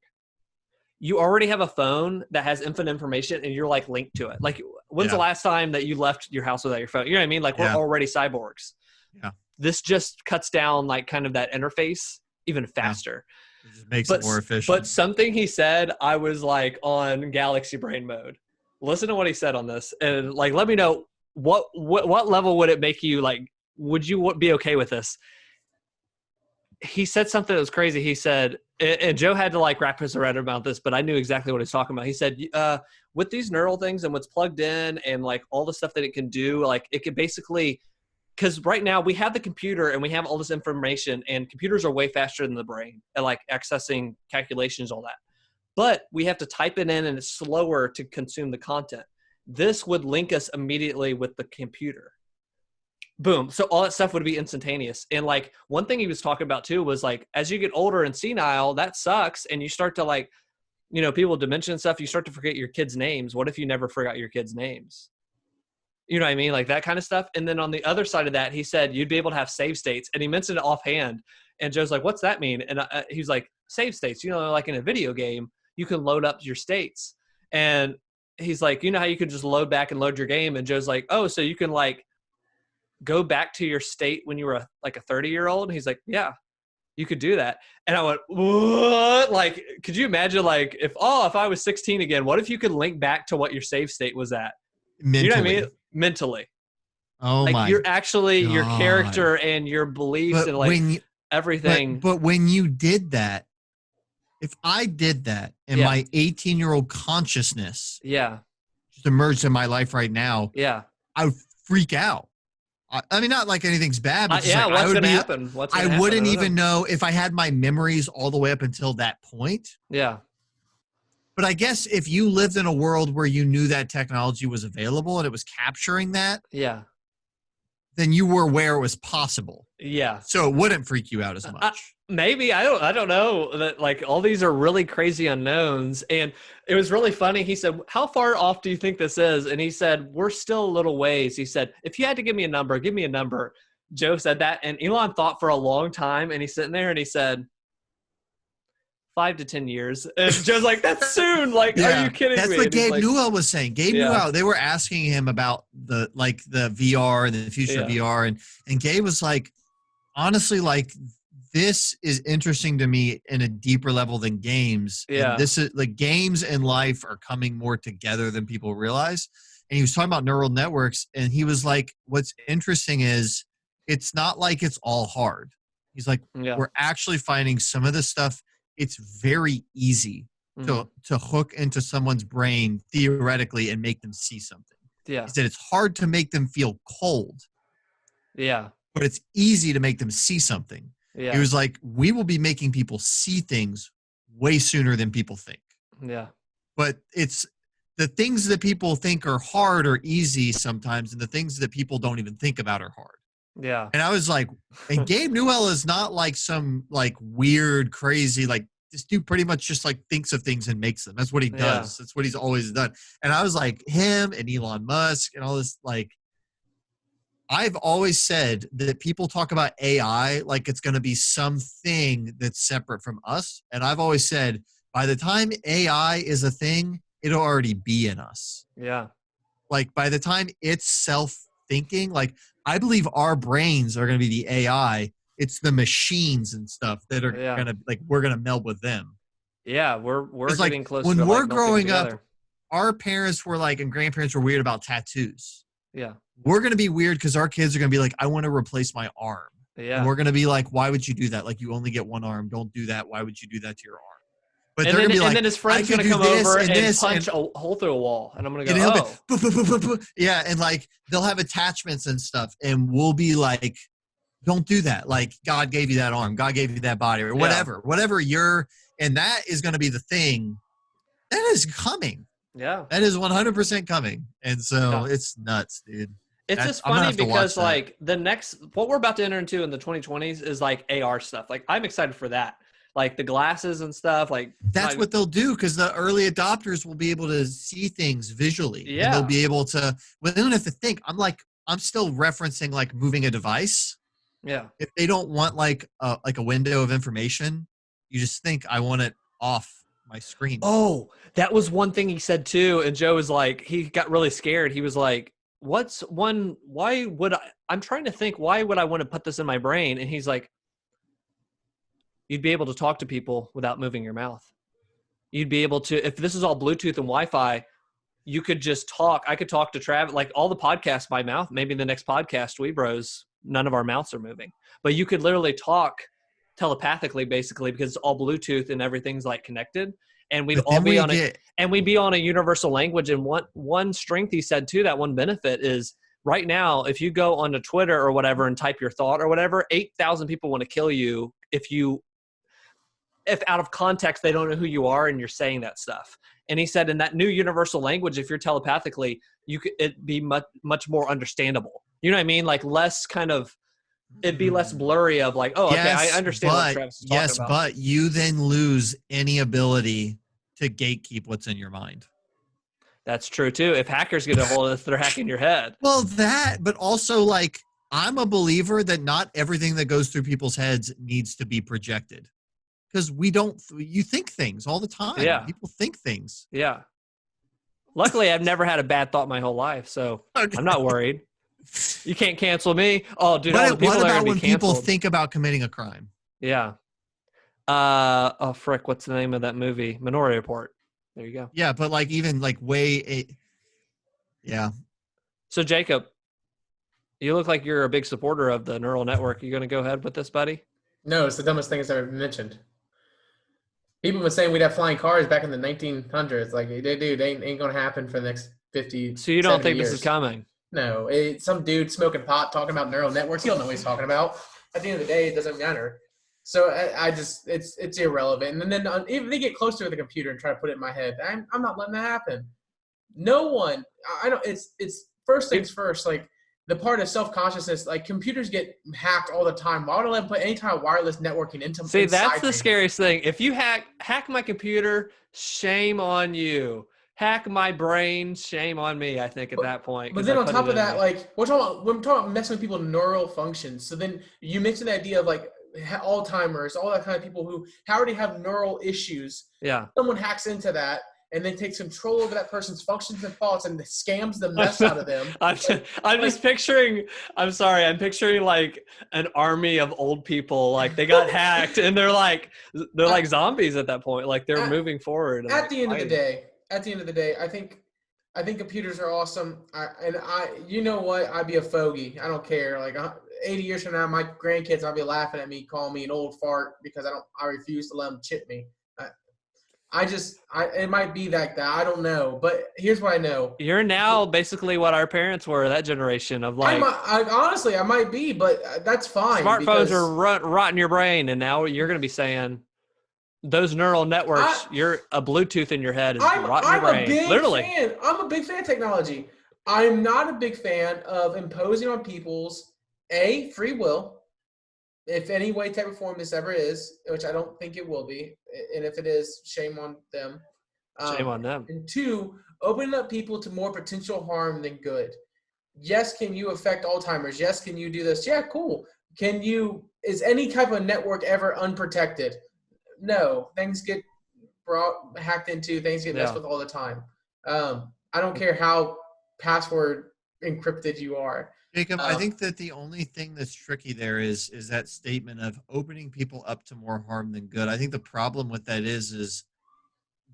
You already have a phone that has infinite information and you're like linked to it. Like, when's the last time that you left your house without your phone? You know what I mean? Like, we're already cyborgs. Yeah. This just cuts down like kind of that interface even faster. It just makes it more efficient. But something he said, I was like on galaxy brain mode. Listen to what he said on this, and like, let me know what level would it make you like? Would you be okay with this? He said something that was crazy. He said, and Joe had to like wrap his head about this, but I knew exactly what he's talking about. He said, with these neural things and what's plugged in and like all the stuff that it can do, like it could basically, because right now we have the computer and we have all this information, and computers are way faster than the brain at like accessing calculations, all that. But we have to type it in and it's slower to consume the content. This would link us immediately with the computer. Boom. So all that stuff would be instantaneous. And like one thing he was talking about too was like, as you get older and senile, that sucks. And you start to like, you know, people with dementia and stuff, you start to forget your kids' names. What if you never forgot your kids' names? You know what I mean? Like that kind of stuff. And then on the other side of that, he said you'd be able to have save states. And he mentioned it offhand. And Joe's like, what's that mean? And he was like, save states. You know, like in a video game, you can load up your states. And he's like, you know how you can just load back and load your game? And Joe's like, oh, so you can like go back to your state when you were like a 30-year-old? He's like, yeah, you could do that. And I went, what? Like, could you imagine like if I was 16 again, what if you could link back to what your save state was at? Mentally. You know what I mean? Mentally. Oh like my! You're actually God. Your character and your beliefs and like everything. But when you did that, if I did that and my 18-year-old consciousness just emerged in my life right now, I would freak out. I mean, not like anything's bad, but like, what's going to happen? I wouldn't even know if I had my memories all the way up until that point. Yeah. But I guess if you lived in a world where you knew that technology was available and it was capturing that, then you were aware it was possible. Yeah. So it wouldn't freak you out as much. Maybe. I don't know. That like all these are really crazy unknowns. And it was really funny. He said, how far off do you think this is? And he said, we're still a little ways. He said, if you had to give me a number, give me a number. Joe said that. And Elon thought for a long time. And he's sitting there and he said, 5 to 10 years. And Joe's like, that's soon. Like, are you kidding me? That's what Gabe Newell was saying. Gabe Newell, they were asking him about the VR and the future of VR. And Gabe was like, honestly, like, this is interesting to me in a deeper level than games. Yeah. And this is like games and life are coming more together than people realize. And he was talking about neural networks. And he was like, what's interesting is it's not like it's all hard. He's like, we're actually finding some of this stuff. It's very easy to hook into someone's brain theoretically and make them see something. Yeah. He said it's hard to make them feel cold. Yeah. But it's easy to make them see something. Yeah. He was like, we will be making people see things way sooner than people think. Yeah. But it's the things that people think are hard or easy sometimes, and the things that people don't even think about are hard. Yeah. And I was like, and Gabe Newell is not like some like weird, crazy, like this dude pretty much just like thinks of things and makes them. That's what he does. Yeah. That's what he's always done. And I was like, him and Elon Musk and all this, like, I've always said that people talk about AI like it's going to be something that's separate from us. And I've always said, by the time AI is a thing, it'll already be in us. Yeah. Like by the time it's self-thinking, like I believe our brains are going to be the AI. It's the machines and stuff that are going to, like, we're going to meld with them. Yeah. We're getting like, close when to we're like growing together. up, our parents were like, and grandparents were weird about tattoos. Yeah. We're going to be weird because our kids are going to be like, I want to replace my arm. Yeah. And we're going to be like, why would you do that? Like, you only get one arm. Don't do that. Why would you do that to your arm? But and they're then, going to be like, and then his friend's going to come over and punch a hole through a wall. And I'm going to go, yeah. And like, they'll have attachments and stuff. And we'll be like, don't do that. Like, God gave you that arm. God gave you that body or whatever. Whatever your And that is going to be the thing that is coming. Yeah. That is 100% coming. And so it's nuts, dude. It's just funny because like what we're about to enter into in the 2020s is like AR stuff. Like I'm excited for that. Like the glasses and stuff. Like that's what they'll do because the early adopters will be able to see things visually. Yeah. And they'll be able to, well, they don't have to think. I'm still referencing like moving a device. Yeah. If they don't want like a window of information, you just think I want it off my screen. Oh, that was one thing he said too. And Joe was like, he got really scared. He was like, I'm trying to think, why would I want to put this in my brain? And he's like, you'd be able to talk to people without moving your mouth. You'd be able to, if this is all Bluetooth and Wi-Fi, you could just talk. I could talk to Travis, like all the podcasts by mouth. Maybe the next podcast, DweeBros, none of our mouths are moving. But you could literally talk telepathically, basically, because it's all Bluetooth and everything's like connected. And we'd all be we'd be on a universal language. And one strength he said too, that one benefit is right now, if you go onto Twitter or whatever and type your thought or whatever, 8,000 people want to kill you if out of context they don't know who you are and you're saying that stuff. And he said in that new universal language, if you're telepathically, it'd be much more understandable. You know what I mean? Like less kind of, it'd be less blurry of like, oh, okay, I understand what Travis is talking about. But you then lose any ability to gatekeep what's in your mind. That's true too. If hackers get a hold of this, they're hacking your head. Well, but also like, I'm a believer that not everything that goes through people's heads needs to be projected. Because you think things all the time. Yeah. People think things. Yeah. Luckily, I've never had a bad thought my whole life, so okay. I'm not worried. You can't cancel me. Oh, dude, all the people what are about when people think about committing a crime? Yeah. Frick, what's the name of that movie? Minority Report. There you go. Yeah, but like even like yeah. So Jacob, you look like you're a big supporter of the neural network. You going to go ahead with this, buddy? No, it's the dumbest thing that's ever been mentioned. People were saying we'd have flying cars back in the 1900s. Like, they ain't going to happen for the next 50 So you don't think years. This is coming? No. Some dude smoking pot talking about neural networks. He don't know what he's talking about. At the end of the day, it doesn't matter. So it's irrelevant. And then even they get closer to the computer and try to put it in my head, I'm not letting that happen. No one. It's first things first. Like, the part of self-consciousness, like computers get hacked all the time. Why don't I put any kind of wireless networking into? See, that's the scariest thing. If you hack my computer, shame on you. Hack my brain, shame on me. I think at that point. But then on top of that, like we're talking about messing with people's neural functions. So then you mentioned the idea of like Alzheimer's, all that kind of people who already have neural issues. Yeah. Someone hacks into that and then takes control over that person's functions and thoughts and scams the mess out of them. I'm picturing like an army of old people, like they got hacked and they're like zombies at that point. Like they're moving forward. At the end of the day, I think computers are awesome. You know what? I'd be a fogey. I don't care. Like 80 years from now, my grandkids, I'll be laughing at me, calling me an old fart because I refuse to let them chip me. It might be like that. I don't know. But here's what I know. You're now basically what our parents were, that generation of like. Honestly, I might be, but that's fine. Smartphones are rotting your brain, and now you're going to be saying those neural networks, you're a Bluetooth in your head is rotting your brain. Literally. I'm a big fan of technology. I'm not a big fan of imposing on people's free will. If any way, type, or form this ever is, which I don't think it will be, and if it is, shame on them. Shame on them. And 2, opening up people to more potential harm than good. Yes, can you affect Alzheimer's? Yes, can you do this? Yeah, cool. Is any type of network ever unprotected? No. Things get hacked into, things get messed with all the time. I don't care how password encrypted you are. Jacob, I think that the only thing that's tricky there is that statement of opening people up to more harm than good. I think the problem with that is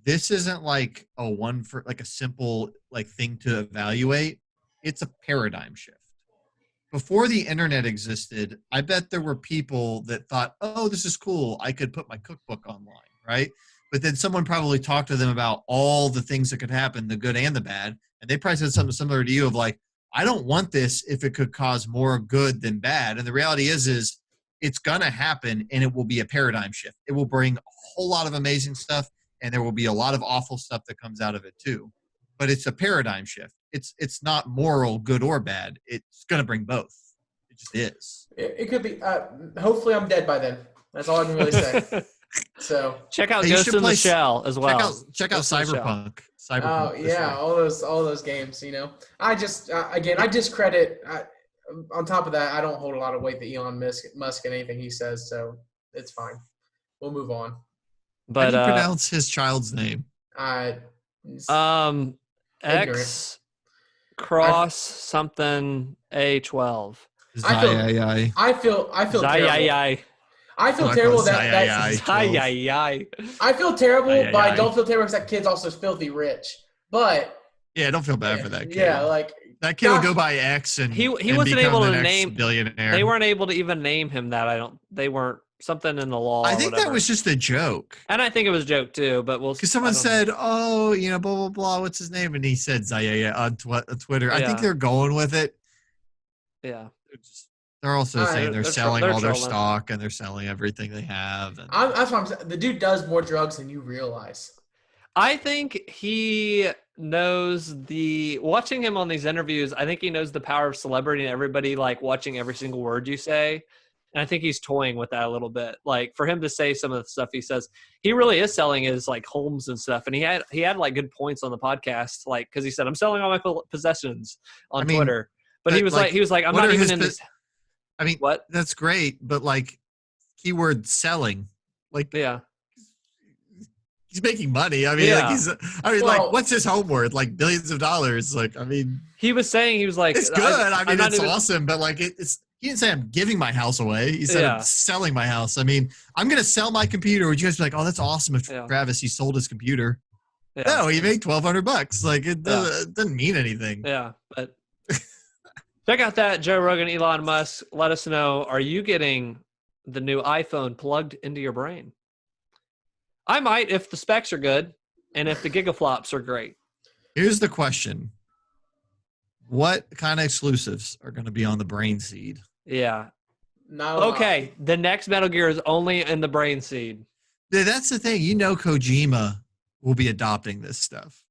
this isn't like a simple like thing to evaluate. It's a paradigm shift. Before the internet existed, I bet there were people that thought, oh, this is cool. I could put my cookbook online, right? But then someone probably talked to them about all the things that could happen, the good and the bad. And they probably said something similar to you of like, I don't want this if it could cause more good than bad. And the reality is it's going to happen, and it will be a paradigm shift. It will bring a whole lot of amazing stuff, and there will be a lot of awful stuff that comes out of it too. But it's a paradigm shift. It's not moral, good or bad. It's going to bring both. It just is. It could be. Hopefully, I'm dead by then. That's all I can really say. So check out Ghost in the Shell as well. Check out Cyberpunk. Oh yeah, all those games. You know, I just again I discredit. On top of that, I don't hold a lot of weight to Elon Musk and anything he says, so it's fine. We'll move on. But how do you pronounce his child's name? X cross something A12. I feel terrible. I feel terrible I feel terrible, but I don't feel terrible because that kid's also filthy rich. But yeah, don't feel bad for that kid. Yeah, like that kid will go by X and he wasn't able to name billionaire. They weren't able to even name him that. They weren't something in the law. I think that was just a joke. And I think it was a joke too, but because someone said, "Oh, blah blah blah, what's his name?" and he said Zaya on Twitter. Yeah. I think they're going with it. Yeah. They're also saying they're selling all their stock and they're selling everything they have. And that's what I'm saying. The dude does more drugs than you realize. I think he knows watching him on these interviews, I think he knows the power of celebrity and everybody like watching every single word you say. And I think he's toying with that a little bit. Like for him to say some of the stuff he says, he really is selling his like homes and stuff. And he had like good points on the podcast, like, cause he said, I'm selling all my possessions on Twitter. But he was like, I'm not even in this. I mean, what? That's great, but like, keyword selling, like, yeah, he's making money. I mean, like, what's his home worth? Like billions of dollars. Like, I mean, he was like, it's good. I mean, it's awesome, but like, he didn't say I'm giving my house away. He said I'm selling my house. I mean, I'm going to sell my computer. Would you guys be like, oh, that's awesome if Travis, he sold his computer? Yeah. No, he made $1,200. Like, it doesn't mean anything. Yeah, but. Check out that Joe Rogan, Elon Musk. Let us know, are you getting the new iPhone plugged into your brain? I might if the specs are good and if the gigaflops are great. Here's the question. What kind of exclusives are going to be on the brain seed? Yeah. No. Okay, the next Metal Gear is only in the brain seed. Yeah, that's the thing. Kojima will be adopting this stuff.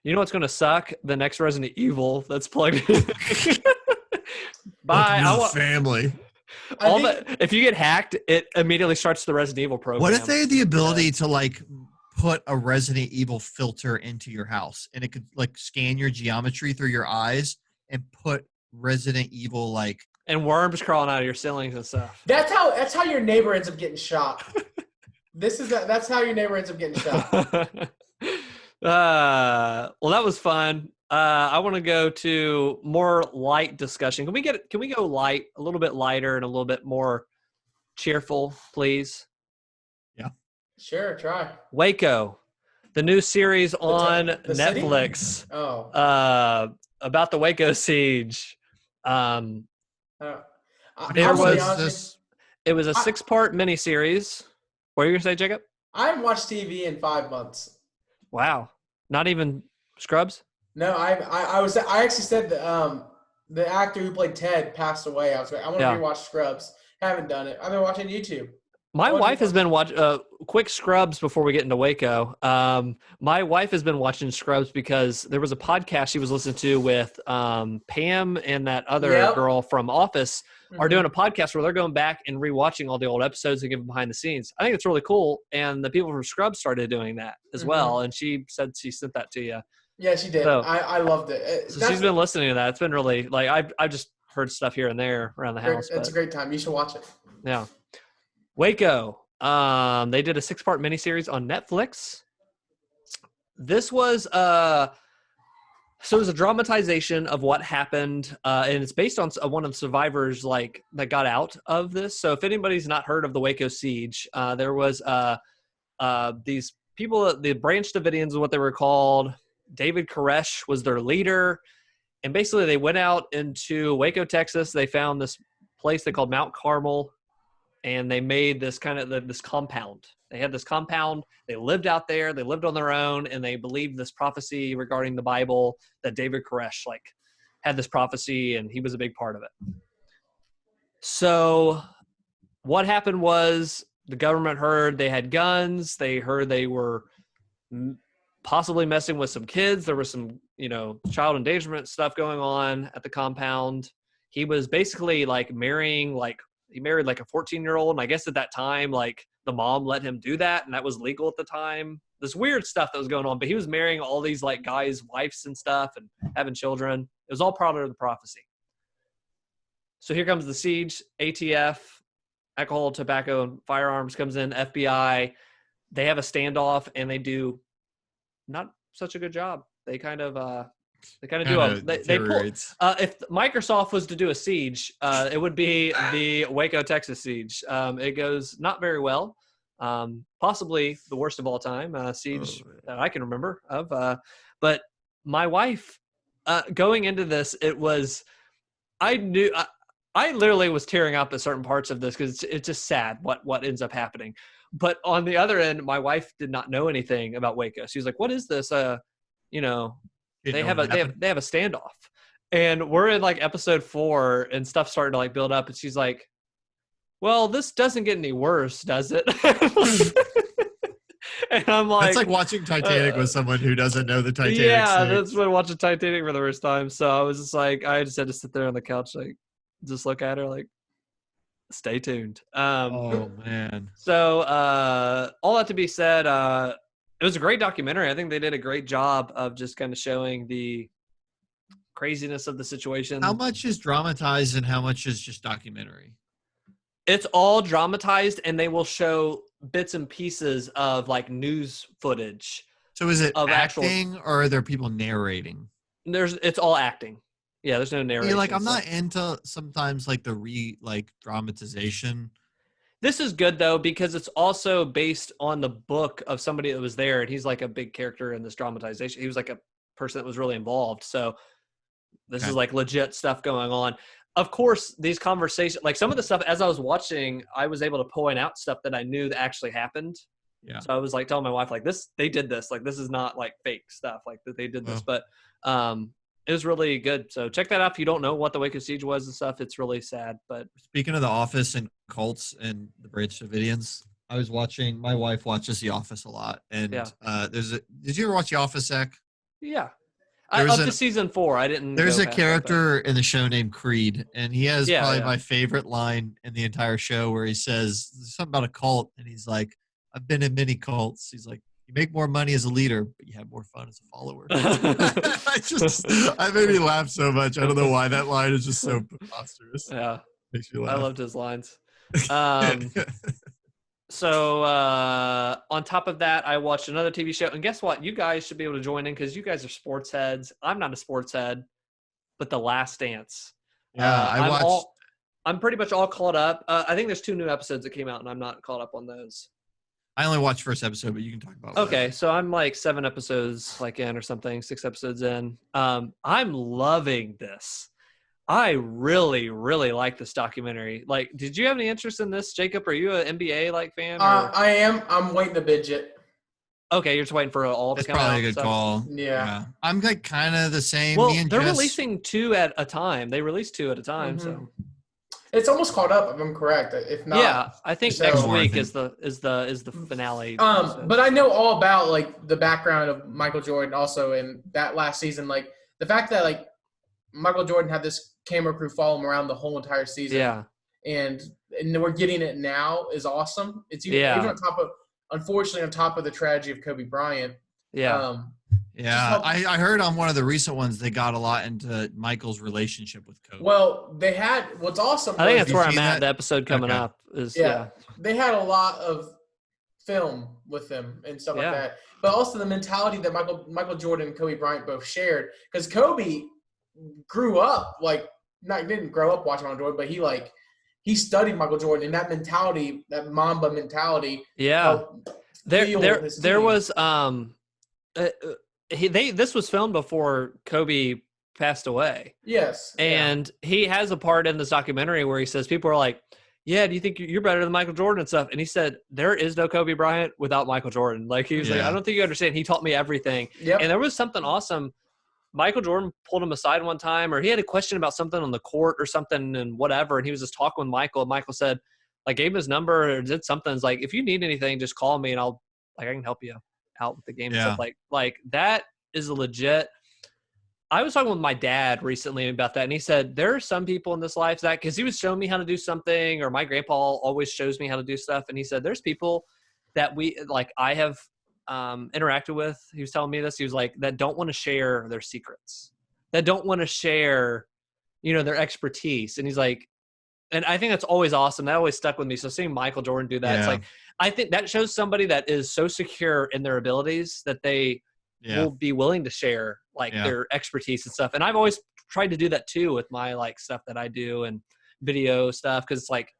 You know what's going to suck? The next Resident Evil that's plugged in. Bye. Family. If you get hacked, it immediately starts the Resident Evil program. What if they had the ability to like put a Resident Evil filter into your house and it could like scan your geometry through your eyes and put Resident Evil like and worms crawling out of your ceilings and stuff? That's how your neighbor ends up getting shot. That's how your neighbor ends up getting shot. Well, that was fun. I want to go to more light discussion. Can we go light, a little bit lighter and a little bit more cheerful, please? Yeah. Sure, try. Waco, the new series on Netflix. City? Oh. About the Waco Siege. It was a 6-part miniseries. What are you gonna say, Jacob? I haven't watched TV in 5 months. Wow. Not even Scrubs? No, I actually said that the actor who played Ted passed away. I was like, I want to rewatch Scrubs. Haven't done it. I've been watching YouTube. My wife has been watching quick Scrubs before we get into Waco. My wife has been watching Scrubs because there was a podcast she was listening to with Pam and that other girl from Office are doing a podcast where they're going back and rewatching all the old episodes and giving behind the scenes. I think it's really cool. And the people from Scrubs started doing that as well. And she said she sent that to you. Yeah, she did. So, I loved it. So she's been listening to that. It's been really like I've just heard stuff here and there around the house. It's a great time. You should watch it. Yeah. Waco. They did a 6-part miniseries on Netflix. This was it was a dramatization of what happened, and it's based on one of the survivors like that got out of this. So if anybody's not heard of the Waco Siege, there was these people, the Branch Davidians is what they were called. David Koresh was their leader. And basically they went out into Waco, Texas. They found this place they called Mount Carmel, and they made this kind of this compound. They had this compound. They lived out there. They lived on their own, and they believed this prophecy regarding the Bible that David Koresh had this prophecy, and he was a big part of it. So what happened was the government heard they had guns. They heard they were possibly messing with some kids. There was some, child endangerment stuff going on at the compound. He was basically like marrying, he married like a 14-year-old. And I guess at that time, like the mom let him do that. And that was legal at the time. This weird stuff that was going on, but he was marrying all these like guys' wives and stuff and having children. It was all part of the prophecy. So here comes the siege, ATF, alcohol, tobacco, and firearms comes in, FBI. They have a standoff and they do not such a good job. They kind of do they pull, if Microsoft was to do a siege, it would be the Waco, Texas siege. It goes not very well. Possibly the worst of all time siege that I can remember of. But my wife, going into this, I literally was tearing up at certain parts of this because it's just sad what ends up happening. But on the other end, my wife did not know anything about Waco. She was like, "What is this?" They have a standoff, and we're in like episode 4, and stuff's starting to like build up. And she's like, "Well, this doesn't get any worse, does it?" And I'm like, it's like watching Titanic with someone who doesn't know the Titanic. Yeah, that's when watching Titanic for the first time. So I was just like, I just had to sit there on the couch, like, just look at her, like, stay tuned. Oh man. So all that to be said, it was a great documentary. I think they did a great job of just kind of showing the craziness of the situation. How much is dramatized and how much is just documentary? It's all dramatized, and they will show bits and pieces of like news footage. So is it acting or are there people narrating? It's all acting. Yeah, there's no narration. Like I'm not into sometimes like the dramatization. This is good though because it's also based on the book of somebody that was there, and he's like a big character in this dramatization. He was like a person that was really involved. So this is like legit stuff going on. Of course, these conversations, like some of the stuff as I was watching, I was able to point out stuff that I knew that actually happened. Yeah. So I was like telling my wife, like, they did this, like this is not like fake stuff, like that they did this, but it was really good. So check that out if you don't know what the Waco Siege was and stuff. It's really sad. But speaking of The Office and cults and the Branch Davidians, I was watching. My wife watches The Office a lot, and did you ever watch The Office, Zach? Yeah. Up to season 4, I didn't. There's a character in the show named Creed, and he has probably my favorite line in the entire show, where he says something about a cult, and he's like, "I've been in many cults." He's like, "You make more money as a leader, but you have more fun as a follower." I made me laugh so much. I don't know why that line is just so preposterous. Yeah, makes you laugh. I loved his lines. So on top of that, I watched another TV show, and guess what? You guys should be able to join in because you guys are sports heads. I'm not a sports head, but The Last Dance. Yeah, I'm pretty much all caught up. I think there's 2 new episodes that came out, and I'm not caught up on those. I only watched first episode, but you can talk about it. Okay, so I'm like 7 episodes in or something, 6 episodes in. I'm loving this. I really, really like this documentary. Like, did you have any interest in this, Jacob? Are you an NBA fan? I am. I'm waiting to binge it. Okay, you're just waiting for all to come out. That's probably a good call. Yeah. I'm like kind of the same. Well, they're releasing 2 at a time. They release 2 at a time, so it's almost caught up. If I'm correct. If not, yeah, I think next week is the finale. But I know all about like the background of Michael Jordan also in that last season. Like the fact that like Michael Jordan had this camera crew follow him around the whole entire season. Yeah. And we're getting it now is awesome. It's even unfortunately on top of the tragedy of Kobe Bryant. Yeah. I heard on one of the recent ones they got a lot into Michael's relationship with Kobe. Well, they had what's awesome. I think that's where I'm at. The episode coming up is they had a lot of film with him and stuff like that. But also the mentality that Michael Jordan and Kobe Bryant both shared, because Kobe grew up didn't grow up watching Michael Jordan, but he studied Michael Jordan, and that mentality, that Mamba mentality. Yeah, there was this was filmed before Kobe passed away. Yes, and he has a part in this documentary where he says people are like, "Yeah, do you think you're better than Michael Jordan and stuff?" And he said, "There is no Kobe Bryant without Michael Jordan." Like he was like, "I don't think you understand. He taught me everything." Yep. And there was something awesome. Michael Jordan pulled him aside one time, or he had a question about something on the court or something and whatever. And he was just talking with Michael. And Michael said, like gave him his number or did something. It's like, if you need anything, just call me and I can help you out with the game and stuff. Like that is a legit. I was talking with my dad recently about that, and he said there are some people in this life that, because he was showing me how to do something, or my grandpa always shows me how to do stuff, and he said there's people that I have interacted with. He was telling me this. He was like, that don't want to share their secrets, that don't want to share, their expertise. And he's like, and I think that's always awesome. That always stuck with me. So seeing Michael Jordan do that, it's like, I think that shows somebody that is so secure in their abilities that they will be willing to share their expertise and stuff. And I've always tried to do that too with my stuff that I do and video stuff. Cause it's like,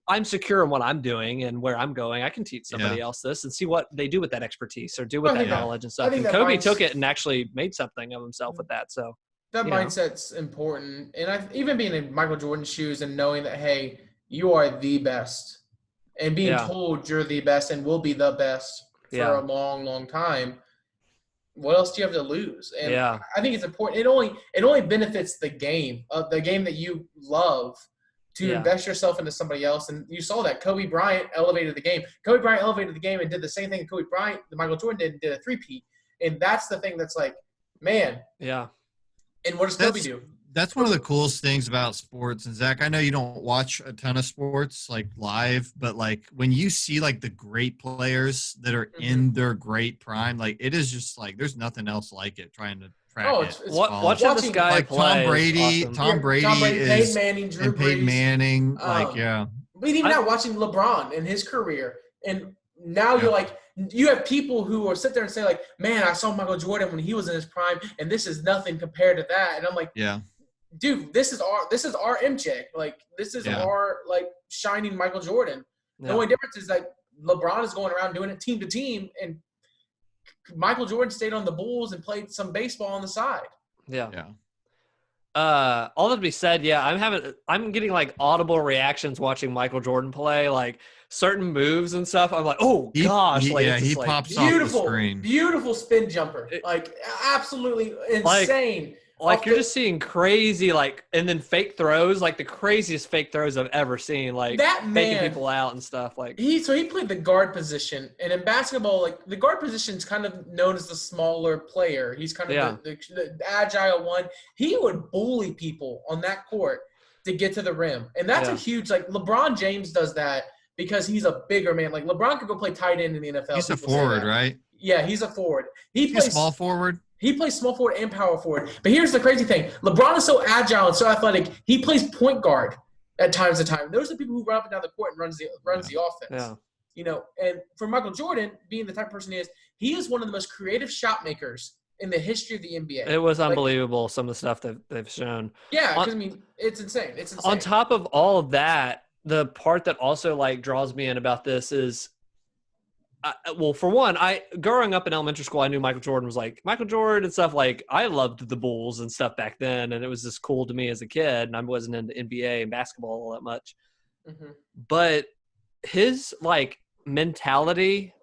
I'm secure in what I'm doing and where I'm going. I can teach somebody else this and see what they do with that expertise or do with that knowledge and stuff. And Kobe took it and actually made something of himself with that. So that mindset's important. And even being in Michael Jordan's shoes and knowing that, hey, you are the best, and being told you're the best and will be the best for a long, long time. What else do you have to lose? And I think it's important. It only benefits the game that you love, to invest yourself into somebody else. And you saw that Kobe Bryant elevated the game. Kobe Bryant elevated the game and did the same thing Kobe Bryant, that Michael Jordan did a three-peat. And that's the thing that's like, man. Yeah. And what does Kobe do? That's one of the coolest things about sports. And Zach, I know you don't watch a ton of sports live, but when you see the great players that are in their great prime, it is just there's nothing else like it. Trying to track it. Watching this guy play, Tom Brady, Peyton Manning, Drew Brees, Peyton Manning, But even now watching LeBron in his career, and now you're you have people who are sit there and say man, I saw Michael Jordan when he was in his prime, and this is nothing compared to that. And I'm like, dude, this is our MJ. This is our shining Michael Jordan. The only difference is LeBron is going around doing it team to team, and Michael Jordan stayed on the Bulls and played some baseball on the side. All that to be said, I'm getting audible reactions watching Michael Jordan play, certain moves and stuff. I'm like, oh gosh, he pops off the screen. Beautiful spin jumper, absolutely insane. You're just seeing crazy, and then fake throws, the craziest fake throws I've ever seen, that man, faking people out and stuff. He played the guard position, and in basketball, the guard position is kind of known as the smaller player. He's kind of the agile one. He would bully people on that court to get to the rim, and that's a huge, LeBron James does that because he's a bigger man. LeBron could go play tight end in the NFL. He's a forward, right? Yeah, he's a forward. He's a small forward. He plays small forward and power forward. But here's the crazy thing. LeBron is so agile and so athletic, he plays point guard at times to time. Those are the people who run up and down the court and runs the offense. Yeah. And for Michael Jordan, being the type of person he is one of the most creative shot makers in the history of the NBA. It was unbelievable, some of the stuff that they've shown. Yeah, because, it's insane. It's insane. On top of all of that, the part that also, draws me in about this is – for one, growing up in elementary school, I knew Michael Jordan was Michael Jordan and stuff. I loved the Bulls and stuff back then, and it was just cool to me as a kid. And I wasn't into NBA and basketball all that much, but his mentality,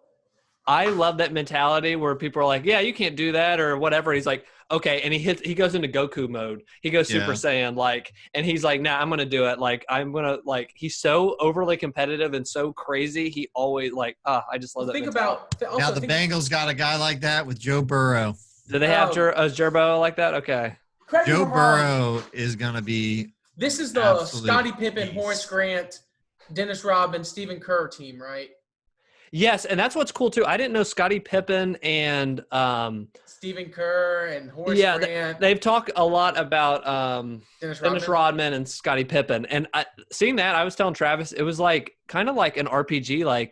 I love that mentality where people are yeah, you can't do that or whatever. He's okay, and he goes into Goku mode. He goes Super Saiyan, and he's nah, I'm gonna do it. I'm gonna he's so overly competitive and so crazy. He always I just love that. Think about now the Bengals got a guy like that with Joe Burrow. Do they have Joe Burrow like that? Okay. Joe Burrow is gonna be. This is the Scottie Pippen, Horace Grant, Dennis Rodman, Stephen Kerr team, right? Yes, and that's what's cool too. I didn't know Scottie Pippen and Stephen Kerr and Horace Grant. They've talked a lot about Dennis Rodman and Scottie Pippen. And seeing that, I was telling Travis, it was kind of like an RPG,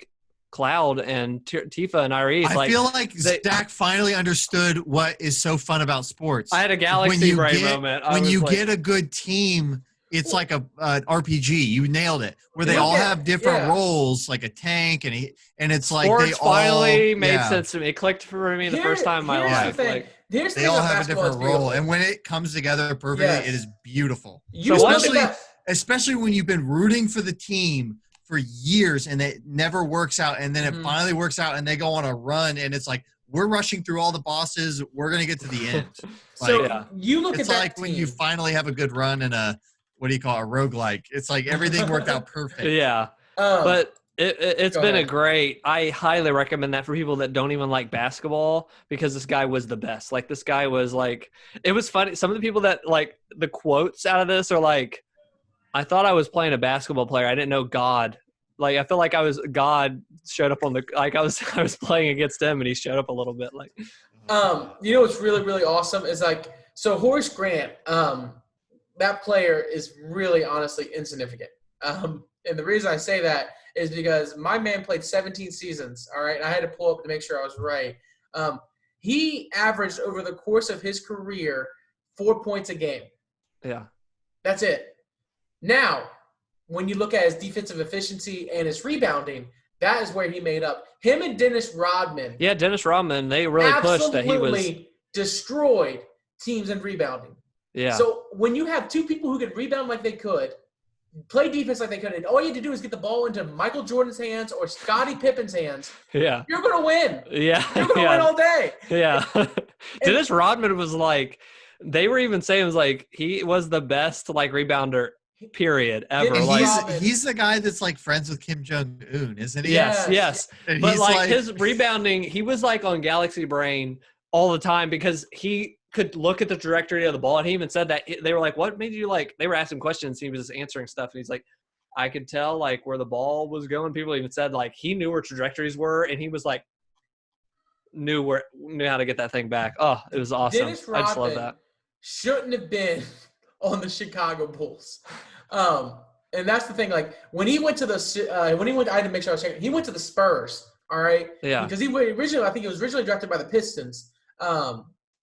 Cloud and Tifa and Iris. I feel Zach finally understood what is so fun about sports. I had a galaxy brain moment. When you get a good team, it's like an RPG. You nailed it. Where they all have different roles, like a tank, and it's sports finally made sense to me. It clicked for me the first time in my life. They all have a different role, and when it comes together perfectly, it is beautiful. Especially when you've been rooting for the team for years and it never works out, and then it finally works out, and they go on a run, and it's we're rushing through all the bosses. We're gonna get to the end. You look at that. It's when you finally have a good run in a what do you call it, a roguelike. It's like everything worked out perfect. Yeah. But it's been a great, I highly recommend that for people that don't even like basketball, because this guy was the best. Like, this guy was like, it was funny. Some of the people that like the quotes out of this are like, I thought I was playing a basketball player. I didn't know God. Like, I feel like God showed up on the, like I was playing against him and he showed up a little bit. Like, you know what's really, really awesome is like, so Horace Grant, that player is really honestly insignificant. And the reason I say that is because my man played 17 seasons, all right? And I had to pull up to make sure I was right. He averaged over the course of his career 4 points a game. Yeah. That's it. Now, when you look at his defensive efficiency and his rebounding, that is where he made up. Him and Dennis Rodman. Yeah, Dennis Rodman, they really pushed that he was. Absolutely destroyed teams in rebounding. Yeah. So when you have two people who can rebound like they could, play defense like they could, and all you had to do is get the ball into Michael Jordan's hands or Scottie Pippen's hands, you're going to win. Yeah. You're going to win all day. Yeah. Dennis Rodman was like, they were even saying it was like he was the best like rebounder period ever. He's the guy that's like friends with Kim Jong-un, isn't he? Yes. And but like his rebounding, he was like on Galaxy Brain all the time because he could look at the trajectory of the ball, and he even said that they were like, what made you like, they were asking questions, he was just answering stuff, and he's like, I could tell like where the ball was going. People even said like he knew where trajectories were, and he was like knew how to get that thing back. Oh, it was awesome. Dennis Rodman I just love that. Shouldn't have been on the Chicago Bulls. And that's the thing, like when he went to the I had to make sure I was checking, he went to the Spurs, all right? Yeah. Because he was originally drafted by the Pistons.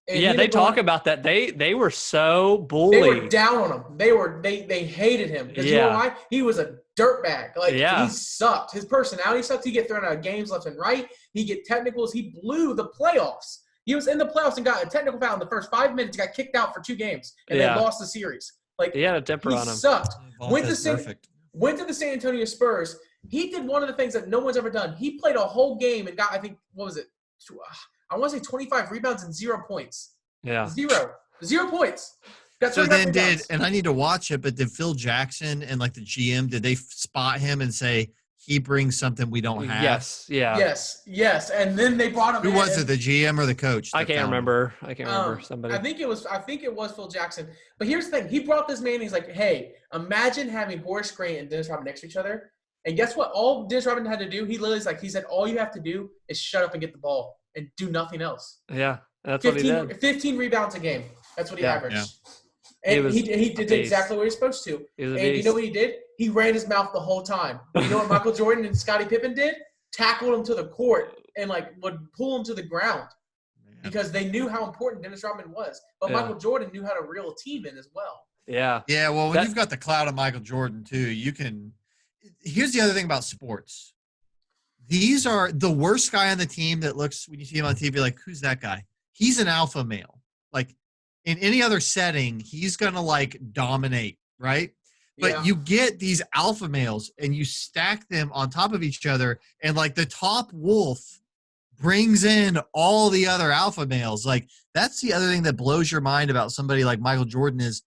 Yeah, they talk about that. They were so bullied. They were down on him. They hated him because you know why? He was a dirtbag. Like he sucked. His personality sucked. He'd get thrown out of games left and right. He'd get technicals. He blew the playoffs. He was in the playoffs and got a technical foul in the first 5 minutes. Got kicked out for 2 games and they lost the series. Like he had a temper on him. He sucked. Went to the San Antonio Spurs. He did one of the things that no one's ever done. He played a whole game and got, I think, what was it? I want to say 25 rebounds and 0 points. Yeah. 0 points. So then and I need to watch it, but did Phil Jackson and like the GM, did they spot him and say he brings something we don't have? Yes. Yeah. Yes. And then they brought him in. Who was it, the GM or the coach? I can't remember. Somebody. I think it was Phil Jackson. But here's the thing. He brought this man and he's like, hey, imagine having Horace Grant and Dennis Rodman next to each other. And guess what? All Dennis Rodman had to do, he said, all you have to do is shut up and get the ball and do nothing else. Yeah, that's what he did. 15 rebounds a game. That's what he averaged. Yeah. And he did exactly what he was supposed to. And you know what he did? He ran his mouth the whole time. You know what Michael Jordan and Scottie Pippen did? Tackled him to the court and like would pull him to the ground because they knew how important Dennis Rodman was. But Michael Jordan knew how to reel a team in as well. Yeah. Yeah, well, when you've got the clout of Michael Jordan too, you can – here's the other thing about sports. These are the worst guy on the team that looks, when you see him on TV, like, who's that guy? He's an alpha male. Like, in any other setting, he's going to, like, dominate, right? But you get these alpha males, and you stack them on top of each other, and, like, the top wolf brings in all the other alpha males. Like, that's the other thing that blows your mind about somebody like Michael Jordan is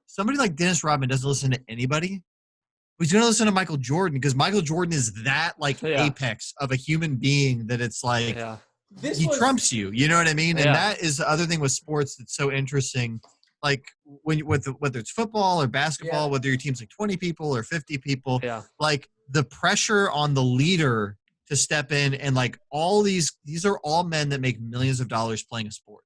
somebody like Dennis Rodman doesn't listen to anybody. He's going to listen to Michael Jordan because Michael Jordan is that, like, apex of a human being that it's like he trumps you. You know what I mean? And that is the other thing with sports that's so interesting. Like, whether it's football or basketball, whether your team's like 20 people or 50 people, like, the pressure on the leader to step in and, like, all these are all men that make millions of dollars playing a sport.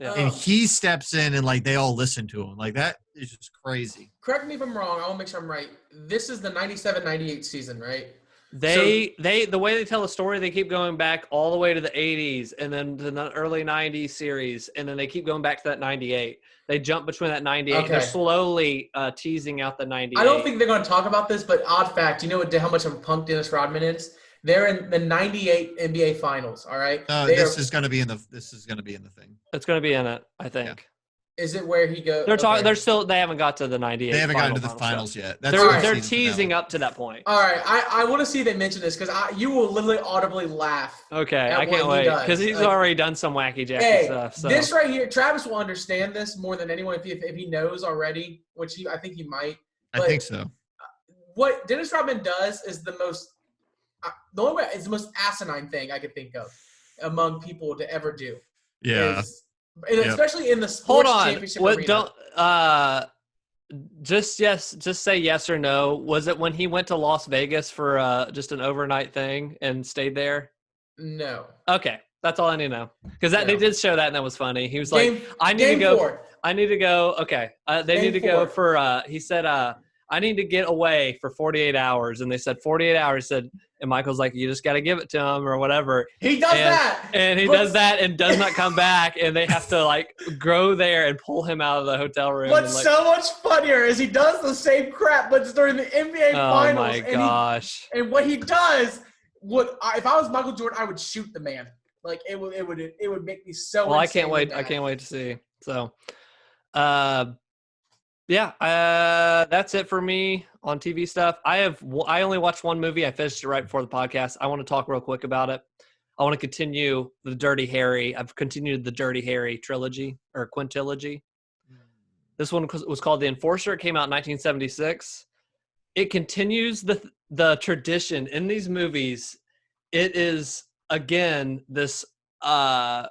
Yeah. And he steps in and, like, they all listen to him. Like, that is just crazy. Correct me if I'm wrong. I want to make sure I'm right. This is the 97-98 season, right? The way they tell the story, they keep going back all the way to the 80s and then to the early 90s series, and then they keep going back to that 98. They jump between that 98. Okay. They're slowly teasing out the 98. I don't think they're going to talk about this, but odd fact, you know how much of a punk Dennis Rodman is? They're in the 98 NBA Finals, all right? This is going to be in the thing. It's going to be in it, I think. Yeah. Is it where he goes? They haven't got to the 98. They haven't gotten to the finals yet. They're teasing up to that point. All right. I want to see they mention this because you will literally audibly laugh. Okay. I can't wait because he's already done some wacky jacky stuff. So. This right here, Travis will understand this more than anyone if he knows already, which I think he might. I think so. What Dennis Rodman does is the most asinine thing I could think of among people to ever do. Yeah. Especially in the sports championship arena. Just say yes or no. Was it when he went to Las Vegas for just an overnight thing and stayed there? No. Okay, that's all I need to know. Because they did show that and that was funny. He was I need to go. Okay, they need to go for. He said, I need to get away for 48 hours, and they said 48 hours. Said, and Michael's like, you just got to give it to him or whatever. He does that, and he does that and does not come back, and they have to go there and pull him out of the hotel room. What's so much funnier is he does the same crap, but it's during the NBA finals. Oh my gosh! And what he does, if I was Michael Jordan, I would shoot the man. It would make me so. Well, I can't wait. I can't wait to see. So, that's it for me on TV stuff. I only watched one movie. I finished it right before the podcast. I want to talk real quick about it. I want to continue the Dirty Harry. I've continued the Dirty Harry trilogy or quintilogy. This one was called The Enforcer. It came out in 1976. It continues the tradition in these movies. It is again this. I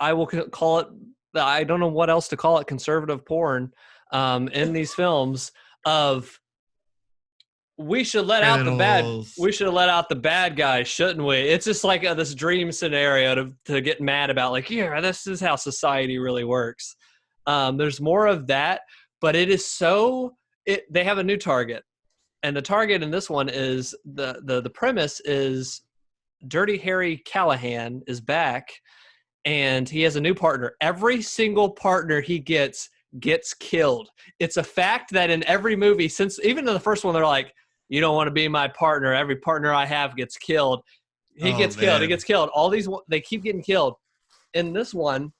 will call it. I don't know what else to call it. Conservative porn. In these films of we should let out the bad guys, shouldn't we? It's just like this dream scenario to get mad about. This is how society really works. There's more of that, but it is they have a new target, and the target in this one is the premise is Dirty Harry Callahan is back, and he has a new partner. Every single partner he gets killed. It's a fact that in every movie, since even in the first one, they're like, you don't want to be my partner. Every partner I have gets killed. He gets killed. All these, they keep getting killed. In this one,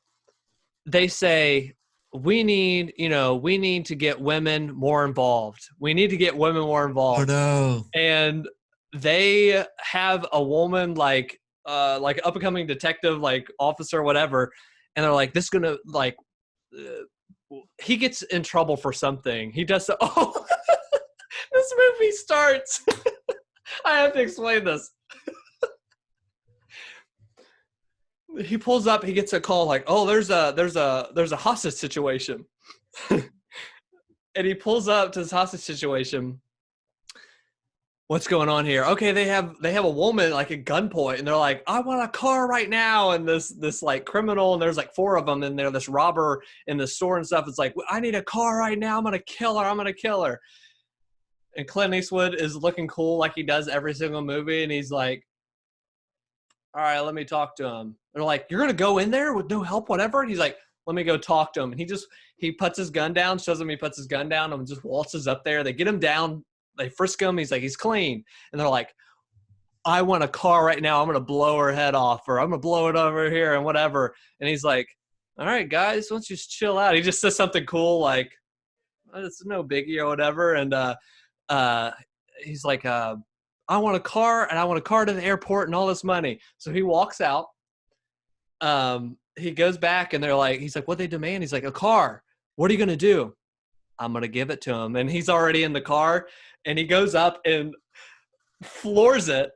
they say, we need to get women more involved. We need to get women more involved. Oh, no. And they have a woman like up and coming detective, officer, whatever. And they're like, this is going to he gets in trouble for something. He does this movie starts. I have to explain this. He pulls up, he gets a call there's a hostage situation. And he pulls up to this hostage situation. What's going on here? Okay, they have a woman at gunpoint, and they're like, I want a car right now. And this criminal, and there's 4 of them, and they're this robber in the store and stuff. It's like, I need a car right now. I'm gonna kill her. And Clint Eastwood is looking cool like he does every single movie, and he's like, all right, let me talk to him. They're like, you're gonna go in there with no help, whatever. And he's like, let me go talk to him. And he puts his gun down, shows him he puts his gun down, and just waltzes up there. They get him down. They frisk him. He's like, he's clean. And they're like, I want a car right now. I'm going to blow her head off, or I'm going to blow it over here and whatever. And he's like, all right, guys, why don't you just chill out? He just says something cool like, it's no biggie or whatever. And he's like, I want a car, and I want a car to the airport and all this money. So he walks out. He goes back, and he's like, what they demand? He's like, a car. What are you going to do? I'm going to give it to him. And he's already in the car, and he goes up and floors it,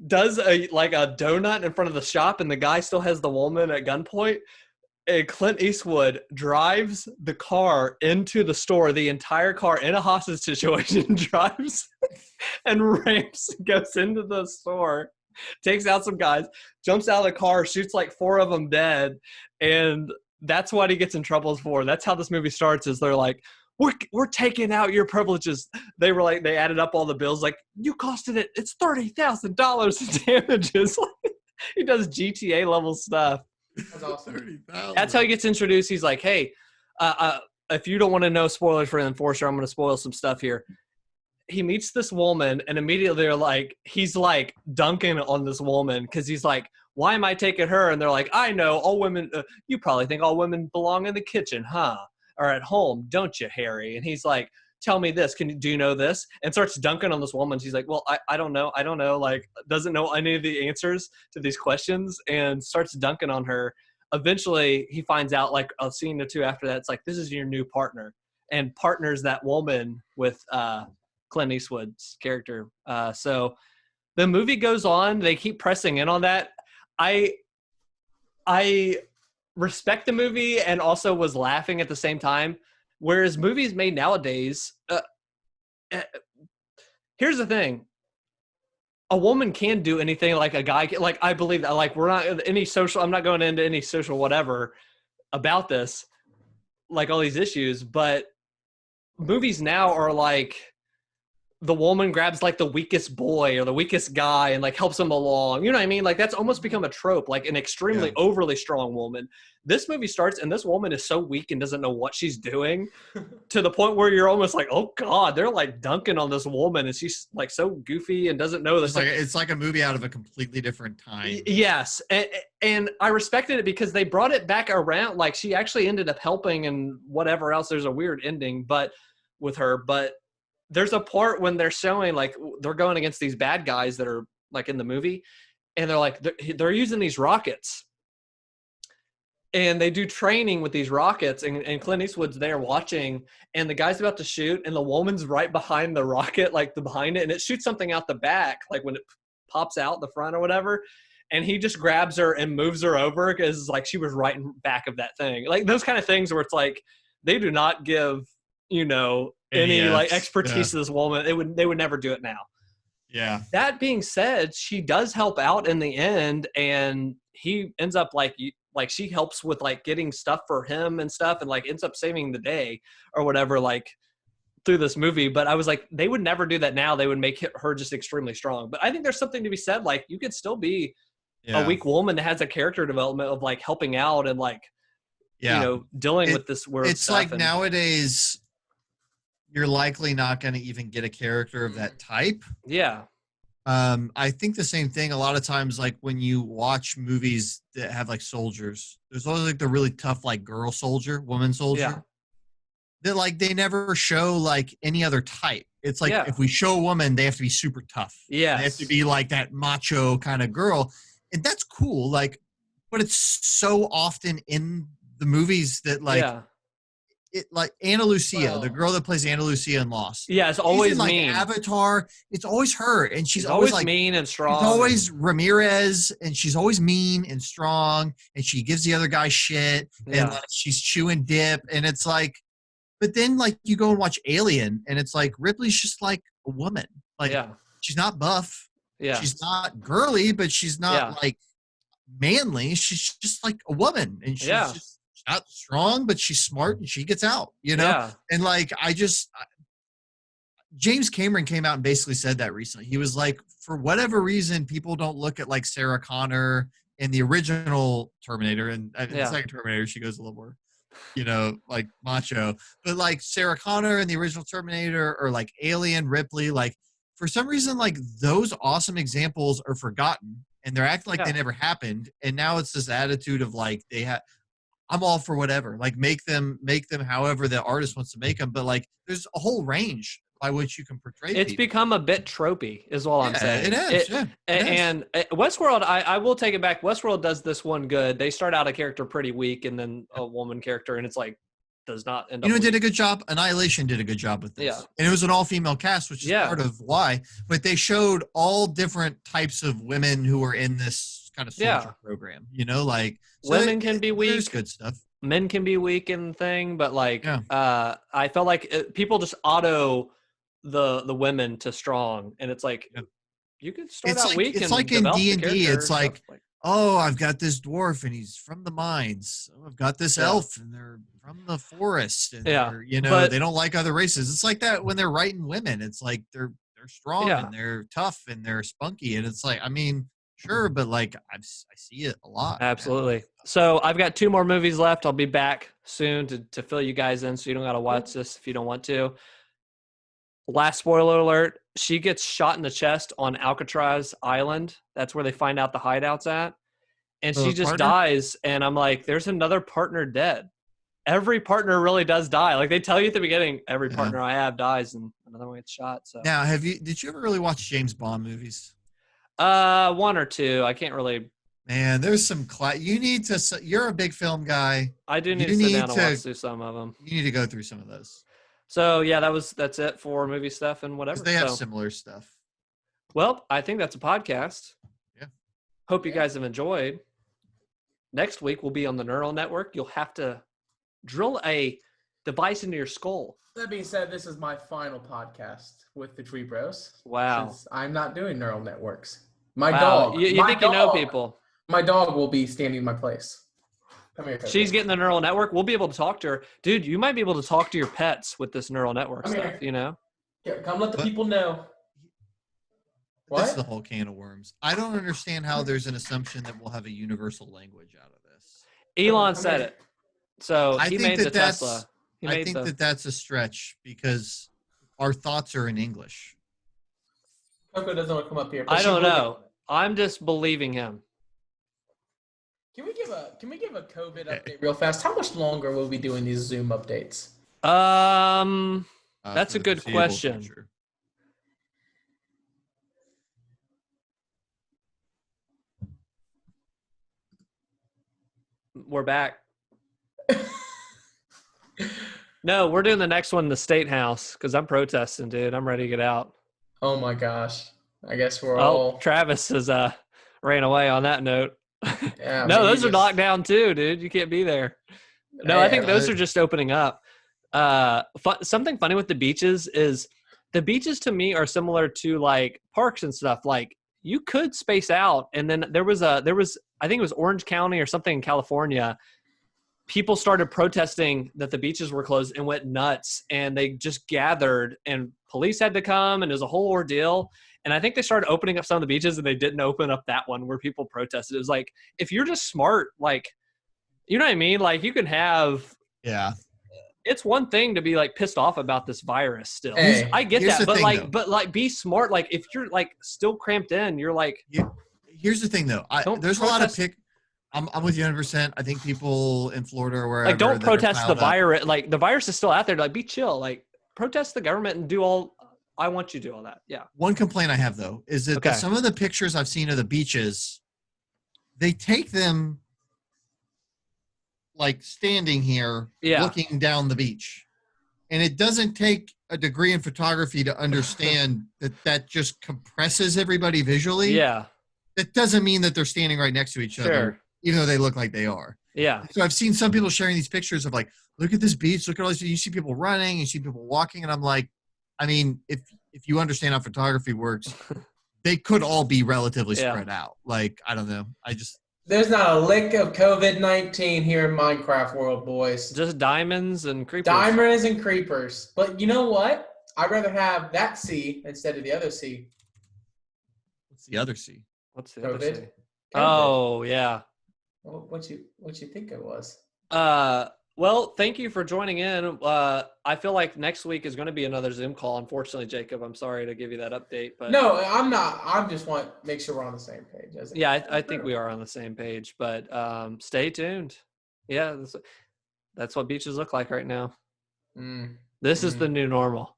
does a donut in front of the shop, and the guy still has the woman at gunpoint. And Clint Eastwood drives the car into the store, the entire car in a hostage situation, drives and goes into the store, takes out some guys, jumps out of the car, shoots 4 of them dead, and that's what he gets in trouble for. That's how this movie starts. Is they're like, we're taking out your privileges. They were they added up all the bills. You costed it. It's $30,000 in damages. He does GTA level stuff. That's awesome. That's how he gets introduced. He's like, hey, if you don't want to know spoilers for The Enforcer, I'm going to spoil some stuff here. He meets this woman, and immediately he's dunking on this woman because he's like, why am I taking her? And they're like, I know all women. You probably think all women belong in the kitchen, huh? Or at home, don't you, Harry? And he's like, tell me this. Do you know this? And starts dunking on this woman. She's like, well, I don't know. I don't know. Doesn't know any of the answers to these questions, and starts dunking on her. Eventually, he finds out a scene or two after that. It's like, this is your new partner. and partners that woman with Clint Eastwood's character. So the movie goes on. They keep pressing in on that. I respect the movie and also was laughing at the same time. Whereas movies made nowadays, here's the thing. A woman can do anything like a guy can. Like, I believe that, like, we're not any social, I'm not going into any social whatever about this, like all these issues, but movies now are like, the woman grabs like the weakest boy or the weakest guy and like helps him along. You know what I mean? Like that's almost become a trope, like an extremely overly strong woman. This movie starts and this woman is so weak and doesn't know what she's doing to the point where you're almost like, oh God, they're like dunking on this woman and she's like so goofy and doesn't know this. It's like a movie out of a completely different time. Yes. And I respected it because they brought it back around. Like she actually ended up helping and whatever else. There's a weird ending, but with her, but there's a part when they're showing like they're going against these bad guys that are like in the movie and they're like, they're using these rockets and they do training with these rockets and Clint Eastwood's there watching and the guy's about to shoot and the woman's right behind the rocket, like behind it. And it shoots something out the back, like when it pops out the front or whatever. And he just grabs her and moves her over because like she was right in back of that thing. Like those kind of things where it's like, they do not give, any like expertise to this woman. They would never do it now. Yeah. That being said, she does help out in the end, and he ends up like she helps with like getting stuff for him and stuff, and like ends up saving the day or whatever, like through this movie. But I was like, they would never do that now. They would make her just extremely strong. But I think there's something to be said. Like you could still be a weak woman that has a character development of like helping out and like, dealing with this world. It's like nowadays, you're likely not going to even get a character of that type. Yeah. I think the same thing a lot of times, like when you watch movies that have like soldiers, there's always like the really tough, like girl soldier, woman soldier. Yeah. That like, they never show like any other type. It's like, if we show a woman, they have to be super tough. Yeah. They have to be like that macho kind of girl. And that's cool. Like, but it's so often in the movies that like, it like Anna Lucia, the girl that plays Anna Lucia in Lost. Yeah, it's always in, like, mean. Avatar, it's always her, and she's always like mean and strong. She's always Ramirez, and she's always mean and strong, and she gives the other guy shit, and like, she's chewing dip, and it's like, but then like you go and watch Alien, and it's like Ripley's just like a woman, like she's not buff, she's not girly, but she's not like manly. She's just like a woman, and she's just not strong, but she's smart and she gets out, And like, James Cameron came out and basically said that recently. He was like, for whatever reason, people don't look at like Sarah Connor in the original Terminator, and the second Terminator, she goes a little more, like macho, but like Sarah Connor in the original Terminator or like Alien Ripley, like for some reason, like those awesome examples are forgotten and they're acting like they never happened. And now it's this attitude of like, I'm all for whatever, like make them however the artist wants to make them. But like, there's a whole range by which you can portray it's people. Become a bit tropey is all I'm saying. It is. And Westworld, I will take it back. Westworld does this one good. They start out a character pretty weak and then a woman character, and it's like, does not end up. Did a good job. Annihilation did a good job with this. Yeah. And it was an all-female cast, which is part of why. But they showed all different types of women who were in this kind of soldier program, like so women can be weak. There's good stuff. Men can be weak in the thing, but like I felt like people just auto the women to strong, and it's like you could start out weak. It's like in D&D. It's like, oh, I've got this dwarf and he's from the mines. Oh, I've got this elf and they're from the forest. And they're, they don't like other races. It's like that when they're writing women. It's like they're strong and they're tough and they're spunky, and it's like, I mean. Sure, but like I see it a lot. Absolutely. So I've got 2 more movies left. I'll be back soon to fill you guys in, so you don't got to watch this if you don't want to. Last spoiler alert: she gets shot in the chest on Alcatraz Island. That's where they find out the hideout's at, and she just dies. And I'm like, "There's another partner dead." Every partner really does die. Like they tell you at the beginning, every partner I have dies, and another one gets shot. So now, did you ever really watch James Bond movies? 1 or 2. I can't really. Man, there's some. You need to. You're a big film guy. I do need to sit down and watch through some of them. You need to go through some of those. So yeah, that's it for movie stuff and whatever. They have similar stuff. Well, I think that's a podcast. Yeah. Hope you guys have enjoyed. Next week we'll be on the neural network. You'll have to drill a device into your skull. That being said, this is my final podcast with the DweeBros. Wow. Since I'm not doing neural networks. My Wow. dog. You think you know people. My dog will be standing in my place. Come here, Coco. She's getting the neural network. We'll be able to talk to her. Dude, you might be able to talk to your pets with this neural network stuff, you know? Here, come let the people know. What? That's the whole can of worms. I don't understand how there's an assumption that we'll have a universal language out of this. Elon said it. So he made the that's, Tesla. I think that's a stretch because our thoughts are in English. Coco doesn't want to come up here. I don't know. I'm just believing him. Can we give a COVID update real fast? How much longer will we be doing these Zoom updates? That's a good question. Future. We're back. No, we're doing the next one in the State House because I'm protesting, dude. I'm ready to get out. Oh my gosh. I guess we're all. Travis has ran away on that note. Yeah, no, those are locked down too, dude. You can't be there. No, I think those are just opening up. Something funny with the beaches is the beaches to me are similar to like parks and stuff. Like you could space out, and then there was I think it was Orange County or something in California. People started protesting that the beaches were closed and went nuts, and they just gathered, and police had to come, and it was a whole ordeal. And I think they started opening up some of the beaches, and they didn't open up that one where people protested. It was like, if you're just smart, like, you know what I mean? Like, you can have. Yeah. It's one thing to be like pissed off about this virus still. Hey, I get that, but but be smart. Like, if you're like still cramped in, you're like. Here's the thing, though. There's a lot of I'm with you 100%. I think people in Florida or wherever. Like, don't protest the virus. Like, the virus is still out there. Like, be chill. Like, protest the government and do all. I want you to do all that. Yeah. One complaint I have, though, is that some of the pictures I've seen of the beaches, they take them like standing here, looking down the beach. And it doesn't take a degree in photography to understand that just compresses everybody visually. Yeah. That doesn't mean that they're standing right next to each other, even though they look like they are. Yeah. So I've seen some people sharing these pictures of like, look at this beach, look at all these. You see people running, you see people walking, and I'm like, I mean, if you understand how photography works, they could all be relatively spread out. Like, I don't know. There's not a lick of COVID-19 here in Minecraft world, boys. Just diamonds and creepers. Diamonds and creepers. But you know what? I'd rather have that C instead of the other C. What's the other C? What's the other C? COVID. Oh, yeah. What you think it was? Well, thank you for joining in. I feel like next week is going to be another Zoom call. Unfortunately, Jacob, I'm sorry to give you that update, but no, I'm not. I just want to make sure we're on the same page. I think we are on the same page, but stay tuned. Yeah, that's what beaches look like right now. This is the new normal.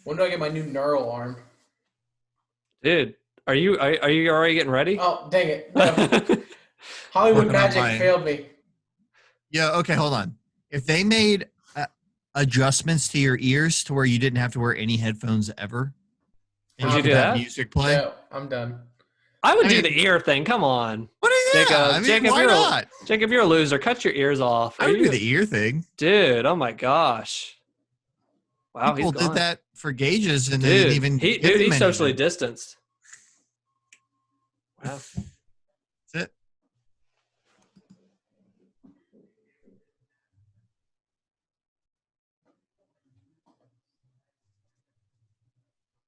When do I get my new neural arm? Dude, are you already getting ready? Oh, dang it. No. Hollywood magic failed me. Yeah, okay, hold on. If they made adjustments to your ears to where you didn't have to wear any headphones ever, and would you do that? Music play? No, I'm done. I would do the ear thing. Come on. What is that? Jacob, why not? Jacob, you're a loser. Cut your ears off. I would do the ear thing. Dude, oh my gosh. Wow, people did that for gauges and dude, they didn't even he's socially distanced. Wow.